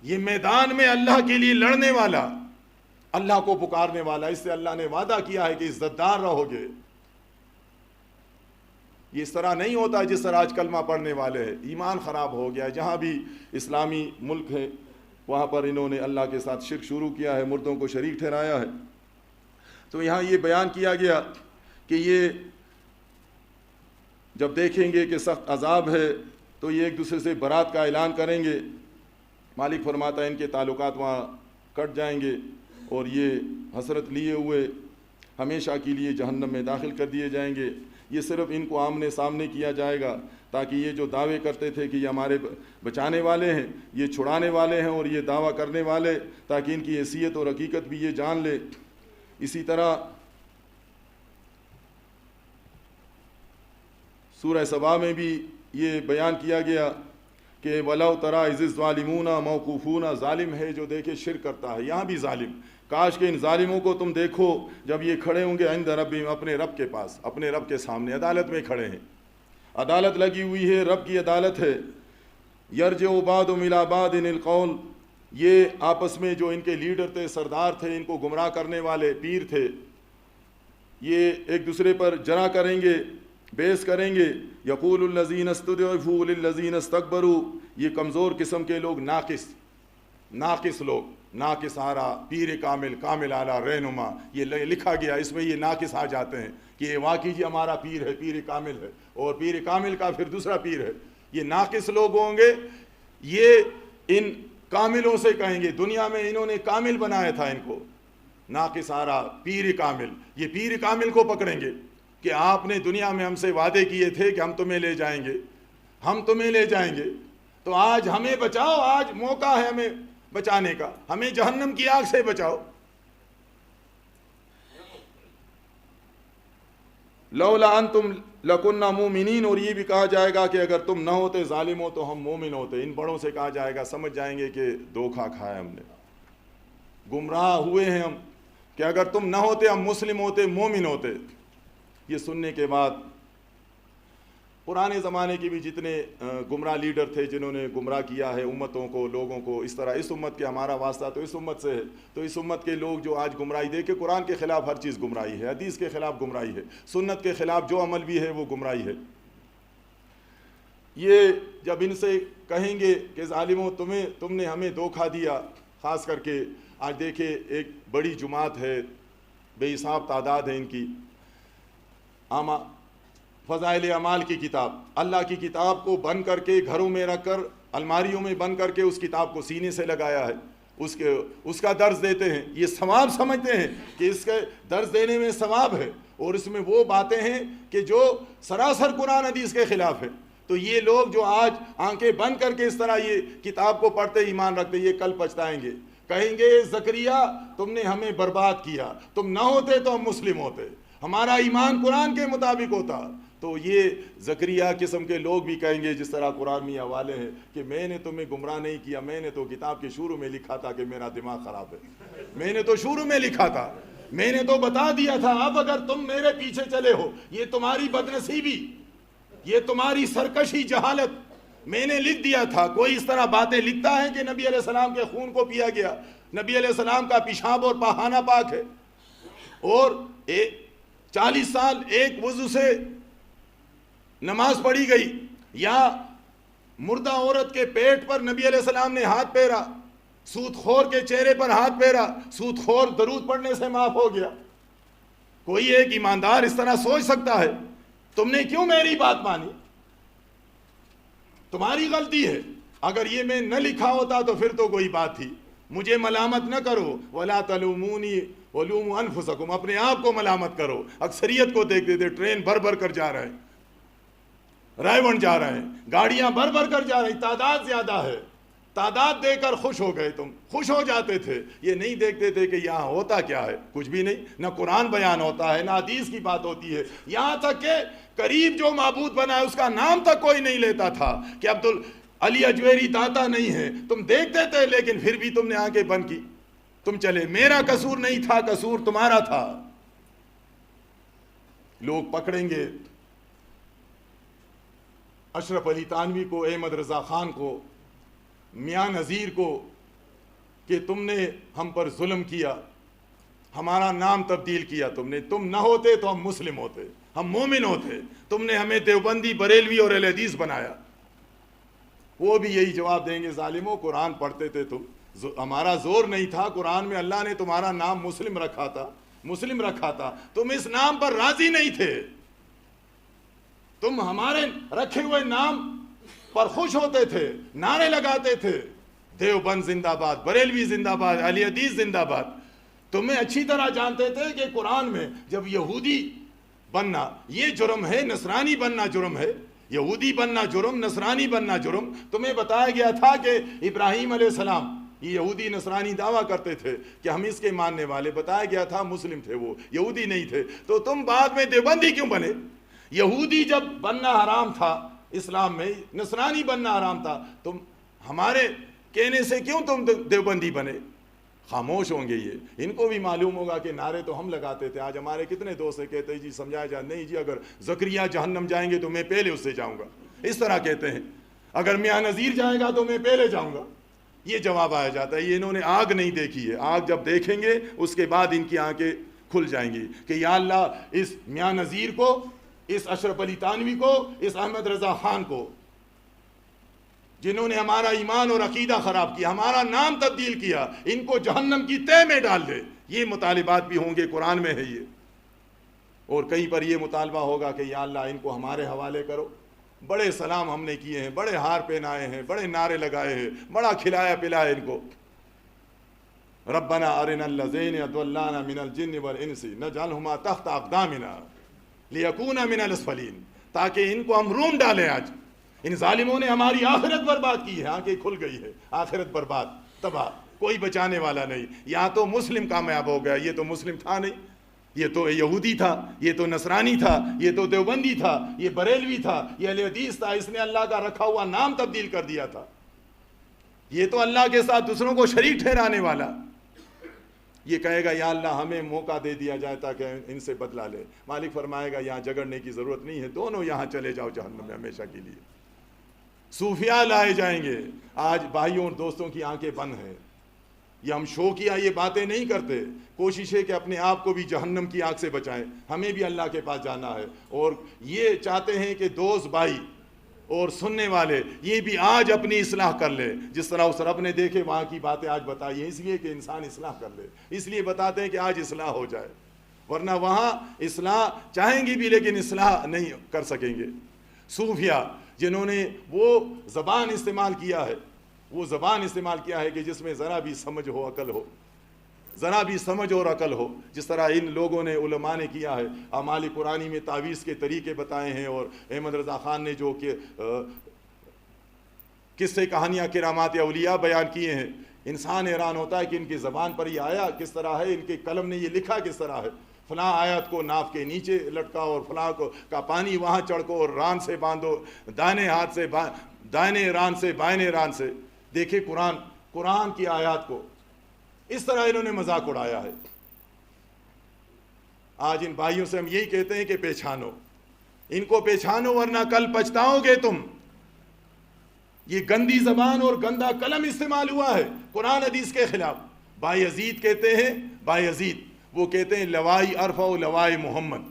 یہ میدان میں اللہ کے لیے لڑنے والا، اللہ کو پکارنے والا، اس سے اللہ نے وعدہ کیا ہے کہ عزت دار رہو گے۔ یہ اس طرح نہیں ہوتا جس طرح آج کلمہ پڑھنے والے ہیں، ایمان خراب ہو گیا۔ جہاں بھی اسلامی ملک ہیں وہاں پر انہوں نے اللہ کے ساتھ شرک شروع کیا ہے، مردوں کو شریک ٹھہرایا ہے۔ تو یہاں یہ بیان کیا گیا کہ یہ جب دیکھیں گے کہ سخت عذاب ہے تو یہ ایک دوسرے سے برات کا اعلان کریں گے۔ مالک فرماتا ہے ان کے تعلقات وہاں کٹ جائیں گے اور یہ حسرت لیے ہوئے ہمیشہ کے لیے جہنم میں داخل کر دیے جائیں گے۔ یہ صرف ان کو آمنے سامنے کیا جائے گا تاکہ یہ جو دعوے کرتے تھے کہ یہ ہمارے بچانے والے ہیں، یہ چھڑانے والے ہیں اور یہ دعویٰ کرنے والے، تاکہ ان کی حیثیت اور حقیقت بھی یہ جان لے۔ اسی طرح سورہ سبا میں بھی یہ بیان کیا گیا کہ وَلَوْ تَرَىٰ إِذِ الظَّالِمُونَ مَوْقُوفُونَ، ظالم ہے جو دیکھے شرک کرتا ہے، یہاں بھی ظالم، کاش کہ ان ظالموں کو تم دیکھو جب یہ کھڑے ہوں گے عند ربہم، اپنے رب کے پاس، اپنے رب کے سامنے، عدالت میں کھڑے ہیں، عدالت لگی ہوئی ہے، رب کی عدالت ہے۔ یرجع بعضهم الی بعض القول، یہ آپس میں جو ان کے لیڈر تھے، سردار تھے، ان کو گمراہ کرنے والے پیر تھے، یہ ایک دوسرے پر جرا کریں گے، بحث کریں گے. یقول الذین استضعفوا للذین استکبروا، یہ کمزور قسم کے لوگ، ناقص لوگ، ناقص آرا، پیر کامل، کامل اعلیٰ رہنما، یہ لکھا گیا، اس میں یہ ناقص آ جاتے ہیں کہ یہ واقعی جی ہمارا پیر ہے، پیر کامل ہے، اور پیر کامل کا پھر دوسرا پیر ہے. یہ ناقص لوگ ہوں گے، یہ ان کاملوں سے کہیں گے، دنیا میں انہوں نے کامل بنایا تھا ان کو، ناقص آرا، پیر کامل، یہ پیر کامل کو پکڑیں گے کہ آپ نے دنیا میں ہم سے وعدے کیے تھے کہ ہم تمہیں لے جائیں گے، ہم تمہیں لے جائیں گے، تو آج ہمیں بچاؤ، آج موقع ہے ہمیں بچانے کا، ہمیں جہنم کی آگ سے بچاؤ. لولا انتم لکننا مومنین، اور یہ بھی کہا جائے گا کہ اگر تم نہ ہوتے ظالموں تو ہم مومن ہوتے. ان بڑوں سے کہا جائے گا، سمجھ جائیں گے کہ دھوکہ کھایا ہم نے، گمراہ ہوئے ہیں ہم، کہ اگر تم نہ ہوتے ہم مسلم ہوتے، مومن ہوتے. یہ سننے کے بعد پرانے زمانے کے بھی جتنے گمراہ لیڈر تھے جنہوں نے گمراہ کیا ہے امتوں کو، لوگوں کو، اس طرح اس امت کے ہمارا واسطہ تو اس امت سے ہے، تو اس امت کے لوگ جو آج گمراہی دے کے، قرآن کے خلاف ہر چیز گمراہی ہے، حدیث کے خلاف گمراہی ہے، سنت کے خلاف جو عمل بھی ہے وہ گمراہی ہے. یہ جب ان سے کہیں گے کہ ظالموں تم نے ہمیں دھوکہ دیا، خاص کر کے آج دیکھیں ایک بڑی جماعت ہے، بے حساب تعداد ہے ان کی، فضائل اعمال کی کتاب، اللہ کی کتاب کو بند کر کے گھروں میں رکھ کر، الماریوں میں بند کر کے اس کتاب کو سینے سے لگایا ہے، اس کا درس دیتے ہیں. یہ ثواب سمجھتے ہیں کہ اس کے درس دینے میں ثواب ہے، اور اس میں وہ باتیں ہیں کہ جو سراسر قرآن حدیث کے خلاف ہے. تو یہ لوگ جو آج آنکھیں بند کر کے اس طرح یہ کتاب کو پڑھتے ایمان رکھتے، یہ کل پچھتائیں گے، کہیں گے زکریا تم نے ہمیں برباد کیا، تم نہ ہوتے تو ہم مسلم ہوتے، ہمارا ایمان قرآن کے مطابق ہوتا. تو یہ زکریا قسم کے لوگ بھی کہیں گے، جس طرح قرآن میں حوالے ہیں کہ میں نے تمہیں گمراہ نہیں کیا، میں نے تو کتاب کے شروع میں لکھا تھا کہ میرا دماغ خراب ہے، میں نے تو شروع میں لکھا تھا، میں نے تو بتا دیا تھا، اب اگر تم میرے پیچھے چلے ہو، یہ تمہاری بدنصیبی، یہ تمہاری سرکشی، جہالت، میں نے لکھ دیا تھا. کوئی اس طرح باتیں لکھتا ہے کہ نبی علیہ السلام کے خون کو پیا گیا، نبی علیہ السلام کا پیشاب اور پاخانہ پاک ہے، اور 40 سال ایک وضو سے نماز پڑھی گئی، یا مردہ عورت کے پیٹ پر نبی علیہ السلام نے ہاتھ پھیرا، سود خور کے چہرے پر ہاتھ پھیرا، سود خور درود پڑھنے سے معاف ہو گیا. کوئی ایک ایماندار اس طرح سوچ سکتا ہے؟ تم نے کیوں میری بات مانی؟ تمہاری غلطی ہے، اگر یہ میں نہ لکھا ہوتا تو پھر تو کوئی بات تھی. مجھے ملامت نہ کرو، وَلَا تَلُومُونِي وَلُومُوا أَنفُسَكُمْ، اپنے آپ کو ملامت کرو. اکثریت کو دیکھ دیتے ٹرین بھر بھر کر جا رہے ہیں، رائے ون جا رہے ہیں، گاڑیاں بھر بھر کر جا رہی، تعداد زیادہ ہے، تعداد دے کر خوش ہو گئے، تم خوش ہو جاتے تھے. یہ نہیں دیکھتے تھے کہ یہاں ہوتا کیا ہے، کچھ بھی نہیں، نہ قرآن بیان ہوتا ہے، نہ حدیث کی بات ہوتی ہے. یہاں تک کہ قریب جو معبود بنا ہے اس کا نام تک کوئی نہیں لیتا تھا کہ علی اجویری داتا نہیں ہے. تم دیکھتے تھے لیکن پھر بھی تم نے آنکھیں بند کی، تم چلے. میرا قصور نہیں تھا، قصور تمہارا تھا. لوگ پکڑیں گے اشرف علی تانوی کو، احمد رضا خان کو، میاں نذیر کو، کہ تم نے ہم پر ظلم کیا، ہمارا نام تبدیل کیا تم نے، تم نہ ہوتے تو ہم مسلم ہوتے، ہم مومن ہوتے، تم نے ہمیں دیوبندی، بریلوی اور اہل حدیث بنایا. وہ بھی یہی جواب دیں گے، ظالموں قرآن پڑھتے تھے تم، ہمارا زور نہیں تھا، قرآن میں اللہ نے تمہارا نام مسلم رکھا تھا، تم اس نام پر راضی نہیں تھے، تم ہمارے رکھے ہوئے نام پر خوش ہوتے تھے، نعرے لگاتے تھے، دیوبند زندہ باد، بریلوی زندہ باد، اہل حدیث زندہ باد. تمہیں اچھی طرح جانتے تھے کہ قرآن میں جب یہودی بننا یہ جرم ہے، نصرانی بننا جرم ہے، یہودی بننا جرم، نصرانی بننا جرم. تمہیں بتایا گیا تھا کہ ابراہیم علیہ السلام، یہ یہودی نصرانی دعویٰ کرتے تھے کہ ہم اس کے ماننے والے، بتایا گیا تھا مسلم تھے وہ، یہودی نہیں تھے. تو تم بعد میں دیوبندی کیوں بنے؟ یہودی جب بننا حرام تھا اسلام میں، نصرانی بننا حرام تھا، تم ہمارے کہنے سے کیوں تم دیوبندی بنے؟ خاموش ہوں گے. یہ ان کو بھی معلوم ہوگا کہ نعرے تو ہم لگاتے تھے. آج ہمارے کتنے دوست ہیں کہتے ہیں جی سمجھایا جائے، نہیں جی اگر زکریا جہنم جائیں گے تو میں پہلے اس سے جاؤں گا، اس طرح کہتے ہیں. اگر میاں نذیر جائے گا تو میں پہلے جاؤں گا. یہ جواب آیا جاتا ہے. یہ انہوں نے آگ نہیں دیکھی ہے. آگ جب دیکھیں گے اس کے بعد ان کی آنکھیں کھل جائیں گی کہ یا اللہ اس میاں نذیر کو, اس اشرف علی تھانوی کو, اس احمد رضا خان کو, جنہوں نے ہمارا ایمان اور عقیدہ خراب کیا, ہمارا نام تبدیل کیا, ان کو جہنم کی تہہ میں ڈال دے. یہ مطالبات بھی ہوں گے, قرآن میں ہے یہ. اور کہیں پر یہ مطالبہ ہوگا کہ یا اللہ ان کو ہمارے حوالے کرو. بڑے سلام ہم نے کیے ہیں, بڑے ہار پہنائے ہیں, بڑے نعرے لگائے ہیں, بڑا کھلایا پلایا ان کو. ربنا ارنا الذین اضلانا من الجن والانس نجعلهما تحت اقدامنا لیکونا من الاسفلین, تاکہ ان کو ہم روم ڈالیں. آج ان ظالموں نے ہماری آخرت برباد کی ہے. آنکھیں کھل گئی ہے, آخرت برباد, تباہ, کوئی بچانے والا نہیں. یہاں تو مسلم کامیاب ہو گیا, یہ تو مسلم تھا نہیں, یہ تو یہودی تھا, یہ تو نصرانی تھا, یہ تو دیوبندی تھا, یہ بریلوی تھا, یہ اہل حدیث تھا. اس نے اللہ کا رکھا ہوا نام تبدیل کر دیا تھا. یہ تو اللہ کے ساتھ دوسروں کو شریک ٹھہرانے والا. یہ کہے گا یا اللہ ہمیں موقع دے دیا جائے تاکہ ان سے بدلہ لے. مالک فرمائے گا یہاں جھگڑنے کی ضرورت نہیں ہے, دونوں یہاں چلے جاؤ جہنم میں ہمیشہ کے لیے. صوفیاء لائے جائیں گے. آج بھائیوں اور دوستوں کی آنکھیں بند ہیں. یہ ہم شوقیہ یہ باتیں نہیں کرتے. کوشش ہے کہ اپنے آپ کو بھی جہنم کی آگ سے بچائیں. ہمیں بھی اللہ کے پاس جانا ہے, اور یہ چاہتے ہیں کہ دوست بھائی اور سننے والے یہ بھی آج اپنی اصلاح کر لے. جس طرح اس رب نے دیکھے وہاں کی باتیں آج بتائی ہیں, اس لیے کہ انسان اصلاح کر لے, اس لیے بتاتے ہیں کہ آج اصلاح ہو جائے, ورنہ وہاں اصلاح چاہیں گے بھی لیکن اصلاح نہیں کر سکیں گے. صوفیاء جنہوں نے وہ زبان استعمال کیا ہے, وہ زبان استعمال کیا ہے کہ جس میں ذرا بھی سمجھ ہو, عقل ہو, ذرا بھی سمجھ اور عقل ہو. جس طرح ان لوگوں نے, علماء نے کیا ہے, اعمال قرآنی میں تعویذ کے طریقے بتائے ہیں, اور احمد رضا خان نے جو کہ قصے کہانیاں کرامات اولیاء بیان کیے ہیں. انسان حیران ہوتا ہے کہ ان کی زبان پر یہ آیا کس طرح ہے, ان کے قلم نے یہ لکھا کس طرح ہے. فلاں آیت کو ناف کے نیچے لٹکاؤ, اور فلاں کو کا پانی وہاں چڑکو, اور ران سے باندھو, دائنے ہاتھ سے دائنے ران سے بائیں ران سے. دیکھیں قرآن کی آیات کو اس طرح انہوں نے مذاق اڑایا ہے. آج ان بھائیوں سے ہم یہی کہتے ہیں کہ پہچانو, ان کو پہچانو ورنہ کل پچھتاؤ گے تم. یہ گندی زبان اور گندا قلم استعمال ہوا ہے قرآن حدیث کے خلاف. بایزید کہتے ہیں, بایزید وہ کہتے ہیں لوائی ارفع لوائی محمد,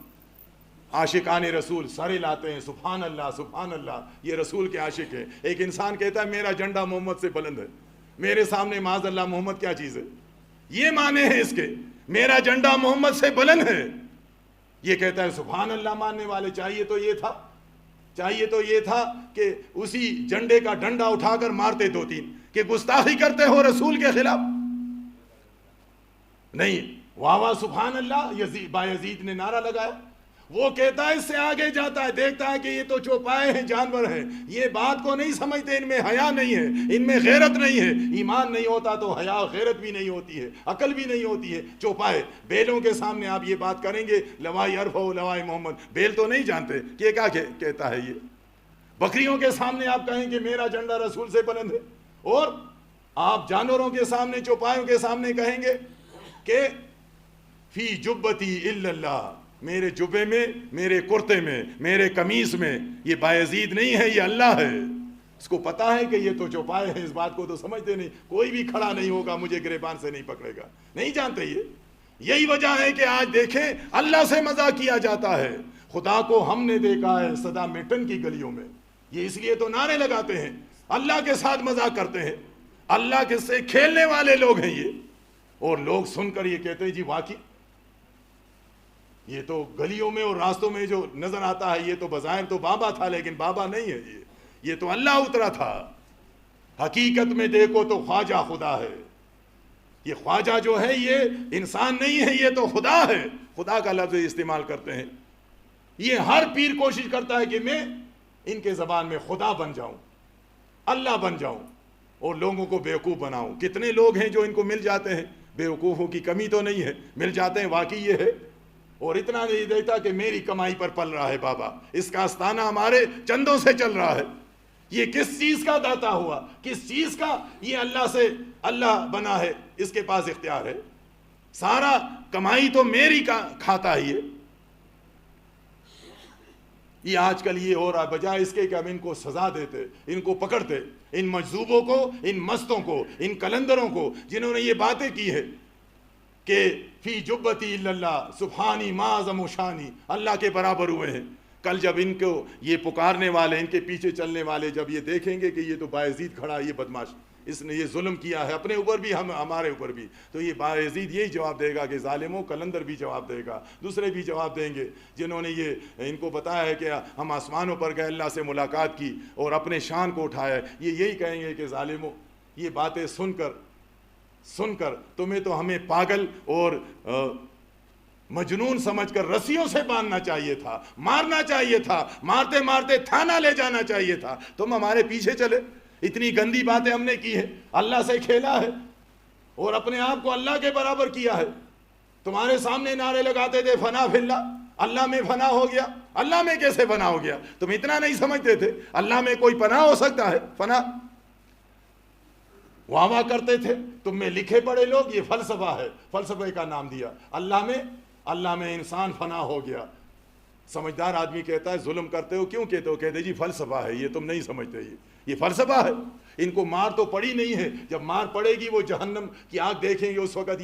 عاشقان رسول سرے لاتے ہیں, سبحان اللہ سبحان اللہ, یہ رسول کے عاشق ہیں. ایک انسان کہتا ہے میرا جھنڈا محمد سے بلند ہے, میرے سامنے معاذ اللہ محمد کیا چیز ہے. یہ معنی ہے اس کے, میرا جھنڈا محمد سے بلند ہے. یہ کہتا ہے سبحان اللہ ماننے والے. چاہیے تو یہ تھا کہ اسی جھنڈے کا ڈنڈا اٹھا کر مارتے 2-3 کہ گستاخی کرتے ہو رسول کے خلاف. نہیں, واہ واہ سبحان اللہ بایزید نے نعرہ لگایا. وہ کہتا ہے اس سے آگے جاتا ہے, دیکھتا ہے کہ یہ تو چوپائے ہیں, جانور ہیں, یہ بات کو نہیں سمجھتے, ان میں حیا نہیں ہے, ان میں غیرت نہیں ہے. ایمان نہیں ہوتا تو حیا غیرت بھی نہیں ہوتی ہے, عقل بھی نہیں ہوتی ہے. چوپائے بیلوں کے سامنے آپ یہ بات کریں گے لوائی ارفع لوائی محمد, بیل تو نہیں جانتے کہ کیا کہتا ہے. یہ بکریوں کے سامنے آپ کہیں کہ میرا جھنڈا رسول سے بلند ہے, اور آپ جانوروں کے سامنے, چوپایوں کے سامنے کہیں گے کہ فی جبتی الا اللہ, میرے جبے میں, میرے کرتے میں, میرے قمیص میں یہ بایزید نہیں ہے, یہ اللہ ہے. اس کو پتا ہے کہ یہ تو چوپائے ہیں, اس بات کو تو سمجھتے نہیں. کوئی بھی کھڑا نہیں ہوگا, مجھے گریبان سے نہیں پکڑے گا, نہیں جانتے. یہی وجہ ہے کہ آج دیکھیں اللہ سے مذاق کیا جاتا ہے. خدا کو ہم نے دیکھا ہے صدا میٹن کی گلیوں میں. یہ اس لیے تو نعرے لگاتے ہیں, اللہ کے ساتھ مذاق کرتے ہیں, اللہ کے سے کھیلنے والے لوگ ہیں یہ. اور لوگ سن کر یہ کہتے ہیں جی واقعی یہ تو گلیوں میں اور راستوں میں جو نظر آتا ہے یہ تو بظاہر تو بابا تھا, لیکن بابا نہیں ہے, یہ تو اللہ اترا تھا. حقیقت میں دیکھو تو خواجہ خدا ہے. یہ خواجہ جو ہے یہ انسان نہیں ہے, یہ تو خدا ہے. خدا کا لفظ استعمال کرتے ہیں. یہ ہر پیر کوشش کرتا ہے کہ میں ان کے زبان میں خدا بن جاؤں, اللہ بن جاؤں, اور لوگوں کو بیوقوف بناؤں. کتنے لوگ ہیں جو ان کو مل جاتے ہیں, بیوقوفوں کی کمی تو نہیں ہے, مل جاتے ہیں, واقعی یہ ہے. اور اتنا نہیں دیتا کہ میری کمائی پر پل رہا ہے بابا, اس کا آستانہ ہمارے چندوں سے چل رہا ہے. یہ کس چیز کا داتا ہوا, کس چیز کا یہ اللہ سے اللہ بنا ہے, اس کے پاس اختیار ہے. سارا کمائی تو میری کا کھاتا ہے. یہ آج کل یہ ہو رہا ہے، بجائے اس کے کہ ہم ان کو سزا دیتے، ان کو پکڑتے، ان مجذوبوں کو، ان مستوں کو، ان کلندروں کو جنہوں نے یہ باتیں کی ہے کہ فی جبتی الا اللہ سبحانی ما اعظم شانی، اللہ کے برابر ہوئے ہیں، کل جب ان کو یہ پکارنے والے، ان کے پیچھے چلنے والے جب یہ دیکھیں گے کہ یہ تو بایزید کھڑا ہے، یہ بدماش، اس نے یہ ظلم کیا ہے اپنے اوپر بھی، ہمارے اوپر بھی، تو یہ بایزید یہی جواب دے گا کہ ظالموں، کلندر بھی جواب دے گا، دوسرے بھی جواب دیں گے جنہوں نے یہ ان کو بتایا ہے کہ ہم آسمانوں پر گئے، اللہ سے ملاقات کی اور اپنے شان کو اٹھایا، یہ یہی کہیں گے کہ ظالموں، یہ باتیں سن کر تمہیں تو ہمیں پاگل اور مجنون سمجھ کر رسیوں سے باندھنا چاہیے تھا، مارنا چاہیے تھا، مارتے مارتے تھانہ لے جانا چاہیے تھا، تم ہمارے پیچھے چلے، اتنی گندی باتیں ہم نے کی ہے، اللہ سے کھیلا ہے اور اپنے آپ کو اللہ کے برابر کیا ہے، تمہارے سامنے نعرے لگاتے تھے فنا فی اللہ، اللہ میں فنا ہو گیا، اللہ میں کیسے فنا ہو گیا؟ تم اتنا نہیں سمجھتے تھے اللہ میں کوئی پناہ ہو سکتا ہے؟ فنا واہ کرتے تھے، تم میں لکھے پڑے لوگ، یہ فلسفہ ہے، فلسفے کا نام دیا، اللہ میں انسان فنا ہو گیا۔ سمجھدار آدمی کہتا ہے ظلم کرتے ہو کیوں کہتے ہو؟ کہتے جی فلسفہ ہے، یہ تم نہیں سمجھتے، یہ فلسفہ ہے، ان کو مار تو پڑی نہیں ہے، جب مار پڑے گی وہ جہنم کی آگ دیکھیں گے، اس وقت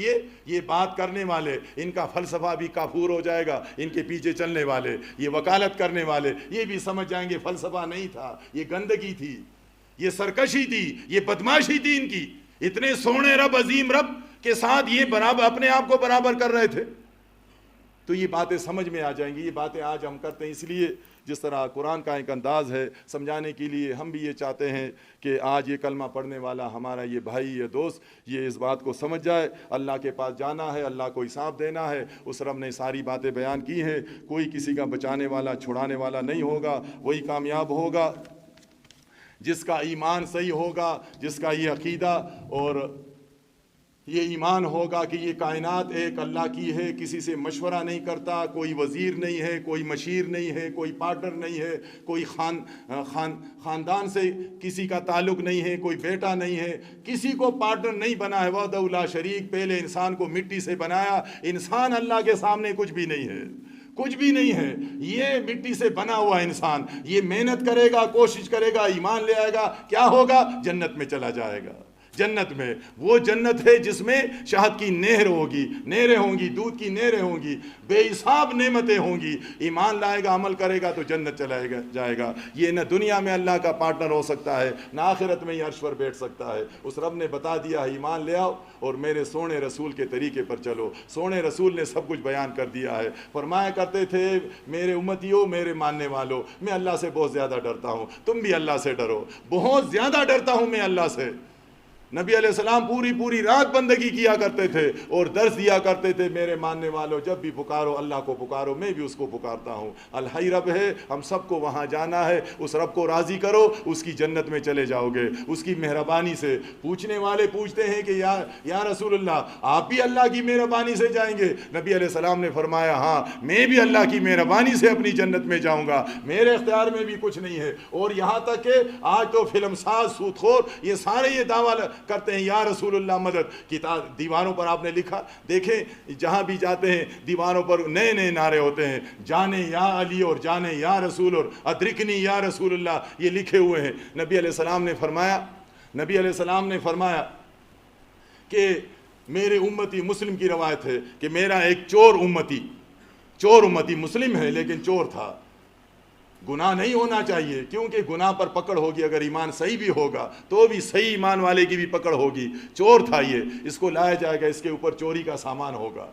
یہ بات کرنے والے، ان کا فلسفہ بھی کافور ہو جائے گا، ان کے پیچھے چلنے والے، یہ وکالت کرنے والے، یہ بھی سمجھ جائیں گے فلسفہ نہیں تھا، یہ گندگی تھی، یہ سرکشی تھی، یہ بدماشی تھی ان کی، اتنے سونے رب، عظیم رب کے ساتھ یہ برابر اپنے آپ کو برابر کر رہے تھے، تو یہ باتیں سمجھ میں آ جائیں گی۔ یہ باتیں آج ہم کرتے ہیں، اس لیے جس طرح قرآن کا ایک انداز ہے سمجھانے کے لیے، ہم بھی یہ چاہتے ہیں کہ آج یہ کلمہ پڑھنے والا ہمارا یہ بھائی، یہ دوست، یہ اس بات کو سمجھ جائے، اللہ کے پاس جانا ہے، اللہ کو حساب دینا ہے، اس رب نے ساری باتیں بیان کی ہیں، کوئی کسی کا بچانے والا، چھڑانے والا نہیں ہوگا، وہی کامیاب ہوگا جس کا ایمان صحیح ہوگا، جس کا یہ عقیدہ اور یہ ایمان ہوگا کہ یہ کائنات ایک اللہ کی ہے، کسی سے مشورہ نہیں کرتا، کوئی وزیر نہیں ہے، کوئی مشیر نہیں ہے، کوئی پارٹنر نہیں ہے، کوئی خاندان سے کسی کا تعلق نہیں ہے، کوئی بیٹا نہیں ہے، کسی کو پارٹنر نہیں بنا ہے، وحدہ لا شریک، پہلے انسان کو مٹی سے بنایا، انسان اللہ کے سامنے کچھ بھی نہیں ہے، کچھ بھی نہیں ہے، یہ مٹی سے بنا ہوا انسان، یہ محنت کرے گا، کوشش کرے گا، ایمان لے آئے گا، کیا ہوگا؟ جنت میں چلا جائے گا، جنت میں، وہ جنت ہے جس میں شہد کی نہر ہوگی، نہریں ہوں گی، دودھ کی نہریں ہوں گی، بے حساب نعمتیں ہوں گی، ایمان لائے گا، عمل کرے گا تو جنت چلا جائے گا۔ یہ نہ دنیا میں اللہ کا پارٹنر ہو سکتا ہے، نہ آخرت میں یہ عرش پر بیٹھ سکتا ہے۔ اس رب نے بتا دیا ہے ایمان لے آؤ اور میرے سونے رسول کے طریقے پر چلو، سونے رسول نے سب کچھ بیان کر دیا ہے۔ فرمایا کرتے تھے میرے امتیوں، میرے ماننے والوں، میں اللہ سے بہت زیادہ ڈرتا ہوں، تم بھی اللہ سے ڈرو، بہت زیادہ ڈرتا ہوں میں اللہ سے۔ نبی علیہ السلام پوری رات بندگی کیا کرتے تھے اور درس دیا کرتے تھے، میرے ماننے والوں جب بھی پکارو اللہ کو پکارو، میں بھی اس کو پکارتا ہوں، الحی رب ہے، ہم سب کو وہاں جانا ہے، اس رب کو راضی کرو، اس کی جنت میں چلے جاؤ گے اس کی مہربانی سے۔ پوچھنے والے پوچھتے ہیں کہ یا رسول اللہ آپ بھی اللہ کی مہربانی سے جائیں گے؟ نبی علیہ السلام نے فرمایا ہاں میں بھی اللہ کی مہربانی سے اپنی جنت میں جاؤں گا، میرے اختیار میں بھی کچھ نہیں ہے۔ اور یہاں تک کہ آج تو فلم ساز، سود خور، یہ سارے یہ دعویٰ کرتے ہیں یا رسول اللہ مدد، کتاب دیواروں پر آپ نے لکھا، دیکھیں جہاں بھی جاتے ہیں دیواروں پر نئے نئے نعرے ہوتے ہیں، جانے یا علی اور جانے یا رسول اور ادرکنی یا رسول اللہ، یہ لکھے ہوئے ہیں۔ نبی علیہ السلام نے فرمایا کہ میرے امتی، مسلم کی روایت ہے کہ میرا ایک چور امتی مسلم ہے لیکن چور تھا، گناہ نہیں ہونا چاہیے کیونکہ گناہ پر پکڑ ہوگی، اگر ایمان صحیح بھی ہوگا تو بھی صحیح ایمان والے کی بھی پکڑ ہوگی، چور تھا یہ، اس کو لایا جائے گا، اس کے اوپر چوری کا سامان ہوگا،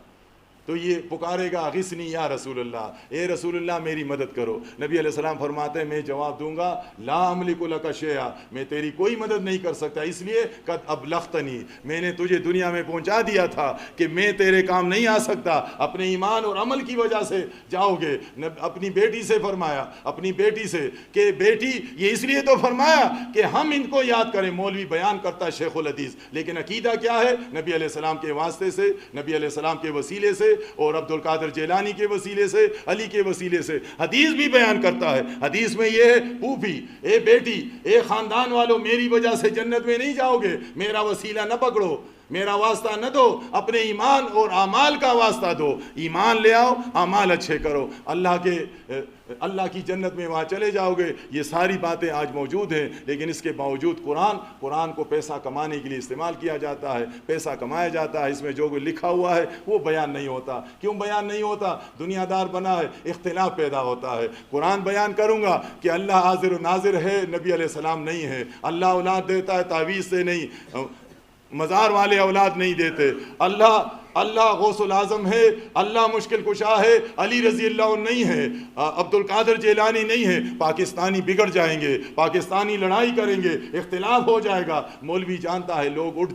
تو یہ پکارے گا غسنی یا رسول اللہ، اے رسول اللہ میری مدد کرو۔ نبی علیہ السلام فرماتے ہیں میں جواب دوں گا لا املک لک شیئا، میں تیری کوئی مدد نہیں کر سکتا، اس لیے قد ابلغتنی، میں نے تجھے دنیا میں پہنچا دیا تھا کہ میں تیرے کام نہیں آ سکتا، اپنے ایمان اور عمل کی وجہ سے جاؤ گے۔ اپنی بیٹی سے فرمایا، اپنی بیٹی سے کہ بیٹی، یہ اس لیے تو فرمایا کہ ہم ان کو یاد کریں، مولوی بیان کرتا ہے شیخ الحدیث، لیکن عقیدہ کیا ہے؟ نبی علیہ السلام کے واسطے سے، نبی علیہ السلام کے وسیلے سے اور عبد القادر جیلانی کے وسیلے سے، علی کے وسیلے سے۔ حدیث بھی بیان کرتا ہے، حدیث میں یہ ہے پھوپھی، اے بیٹی، اے خاندان والوں، میری وجہ سے جنت میں نہیں جاؤ گے، میرا وسیلہ نہ پکڑو، میرا واسطہ نہ دو، اپنے ایمان اور اعمال کا واسطہ دو، ایمان لے آؤ، اعمال اچھے کرو، اللہ کی جنت میں وہاں چلے جاؤ گے۔ یہ ساری باتیں آج موجود ہیں، لیکن اس کے باوجود قرآن کو پیسہ کمانے کے لیے استعمال کیا جاتا ہے، پیسہ کمایا جاتا ہے، اس میں جو کچھ لکھا ہوا ہے وہ بیان نہیں ہوتا۔ کیوں بیان نہیں ہوتا؟ دنیا دار بنا ہے، اختلاف پیدا ہوتا ہے۔ قرآن بیان کروں گا کہ اللہ حاضر و ناظر ہے، نبی علیہ السلام نہیں ہے، اللہ اولاد دیتا ہے تعویذ سے نہیں، مزار والے اولاد نہیں دیتے، اللہ غوث العظم ہے، اللہ مشکل کشا ہے، علی رضی اللہ عنہ نہیں ہے، عبد القادر جیلانی نہیں ہے۔ پاکستانی بگڑ جائیں گے، پاکستانی لڑائی کریں گے، اختلاف ہو جائے گا، مولوی جانتا ہے لوگ اٹھ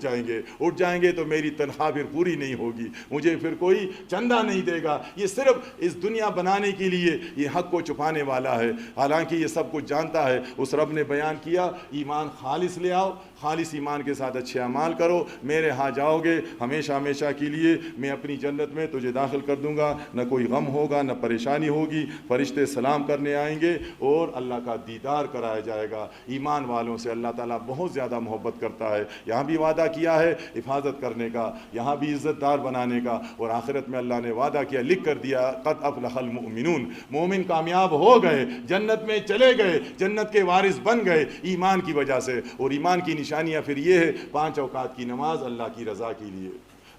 جائیں گے تو میری تنخواہ پھر پوری نہیں ہوگی، مجھے پھر کوئی چندہ نہیں دے گا۔ یہ صرف اس دنیا بنانے کے لیے یہ حق کو چھپانے والا ہے، حالانکہ یہ سب کچھ جانتا ہے۔ اس رب نے بیان کیا ایمان خالص لے آؤ، خالص ایمان کے ساتھ اچھے اعمال کرو، میرے ہاں جاؤ گے ہمیشہ ہمیشہ کے لیے، میں اپنی جنت میں تجھے داخل کر دوں گا، نہ کوئی غم ہوگا، نہ پریشانی ہوگی، فرشتے سلام کرنے آئیں گے اور اللہ کا دیدار کرایا جائے گا۔ ایمان والوں سے اللہ تعالیٰ بہت زیادہ محبت کرتا ہے، یہاں بھی وعدہ کیا ہے حفاظت کرنے کا، یہاں بھی عزت دار بنانے کا، اور آخرت میں اللہ نے وعدہ کیا، لکھ کر دیا قد افلح المؤمنون، مومن کامیاب ہو گئے، جنت میں چلے گئے، جنت کے وارث بن گئے ایمان کی وجہ سے۔ اور ایمان کی نشانیاں پھر یہ ہے 5 اوقات کی نماز اللہ کی رضا کے لیے،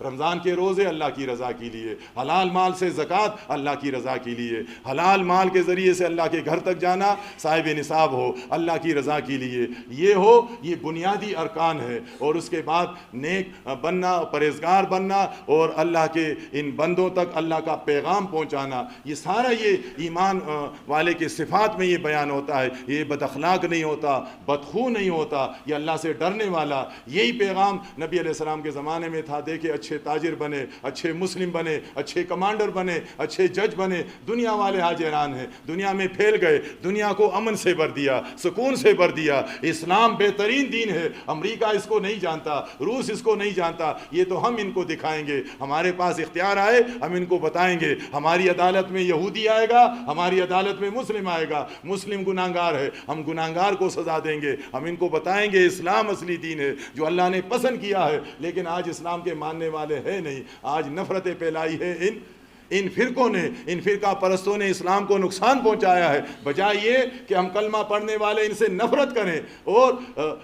رمضان کے روزے اللہ کی رضا کے لیے، حلال مال سے زکوٰۃ اللہ کی رضا کے لیے، حلال مال کے ذریعے سے اللہ کے گھر تک جانا، صاحب نصاب ہو اللہ کی رضا کے لیے، یہ بنیادی ارکان ہے۔ اور اس کے بعد نیک بننا، پرہیزگار بننا، اور اللہ کے ان بندوں تک اللہ کا پیغام پہنچانا، یہ سارا یہ ایمان والے کے صفات میں یہ بیان ہوتا ہے۔ یہ بد اخلاق نہیں ہوتا، بدخو نہیں ہوتا، یہ اللہ سے ڈرنے والا۔ یہی پیغام نبی علیہ السلام کے زمانے میں تھا۔ دیکھے اچھے تاجر بنے، اچھے مسلم بنے، اچھے کمانڈر بنے، اچھے جج بنے، دنیا والے آج حیران ہیں، دنیا میں پھیل گئے، دنیا کو امن سے بھر دیا، سکون سے بھر دیا۔ اسلام بہترین دین ہے، امریکہ اس کو نہیں جانتا، روس اس کو نہیں جانتا، یہ تو ہم ان کو دکھائیں گے، ہمارے پاس اختیار آئے ہم ان کو بتائیں گے۔ ہماری عدالت میں یہودی آئے گا، ہماری عدالت میں مسلم آئے گا، مسلم گناہگار ہے، ہم گناہگار کو سزا دیں گے، ہم ان کو بتائیں گے اسلام اصلی دین ہے جو اللہ نے پسند کیا ہے۔ لیکن آج اسلام کے ماننے والے ہیں نہیں، آج نفرتیں پھیلائی ہے ان فرقوں نے، ان فرقہ پرستوں نے اسلام کو نقصان پہنچایا ہے۔ بجائے یہ کہ ہم کلمہ پڑھنے والے ان سے نفرت کریں اور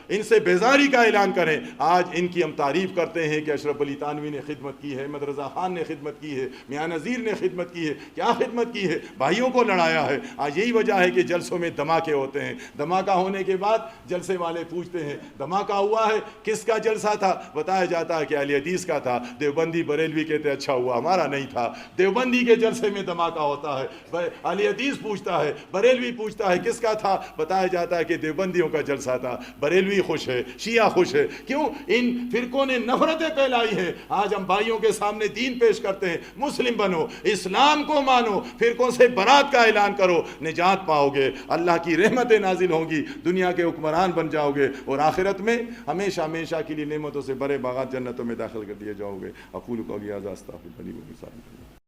ان سے بیزاری کا اعلان کریں، آج ان کی ہم تعریف کرتے ہیں کہ اشرف علی تھانوی نے خدمت کی ہے، احمد رضا خان نے خدمت کی ہے، میاں نذیر نے خدمت کی ہے۔ کیا خدمت کی ہے؟ بھائیوں کو لڑایا ہے۔ آج یہی وجہ ہے کہ جلسوں میں دھماکے ہوتے ہیں، دھماکہ ہونے کے بعد جلسے والے پوچھتے ہیں دھماکہ ہوا ہے کس کا جلسہ تھا؟ بتایا جاتا ہے کہ اہل حدیث کا تھا۔ دیوبندی بریلوی کہتے اچھا ہوا ہمارا نہیں تھا۔ دیوبندی کے جلسے میں دھماکہ ہوتا ہے، اہل حدیث پوچھتا ہے، بریلوی پوچھتا ہے کس کا تھا؟ بتایا جاتا ہے کہ دیوبندیوں کا جلسہ تھا۔ بریلوی خوش ہے، شیعہ خوش ہے، کیوں؟ ان فرقوں نے نفرتیں پھیلائی ہیں۔ آج ہم بھائیوں کے سامنے دین پیش کرتے ہیں، مسلم بنو، اسلام کو مانو، فرقوں سے برات کا اعلان کرو، نجات پاؤ گے، اللہ کی رحمتیں نازل ہوں گی، دنیا کے حکمران بن جاؤ گے، اور آخرت میں ہمیشہ ہمیشہ کے لیے نعمتوں سے بڑے باغات جنتوں میں داخل کر دیے جاؤ گے۔ اقول قولی ھذا استغفر لي ولکم۔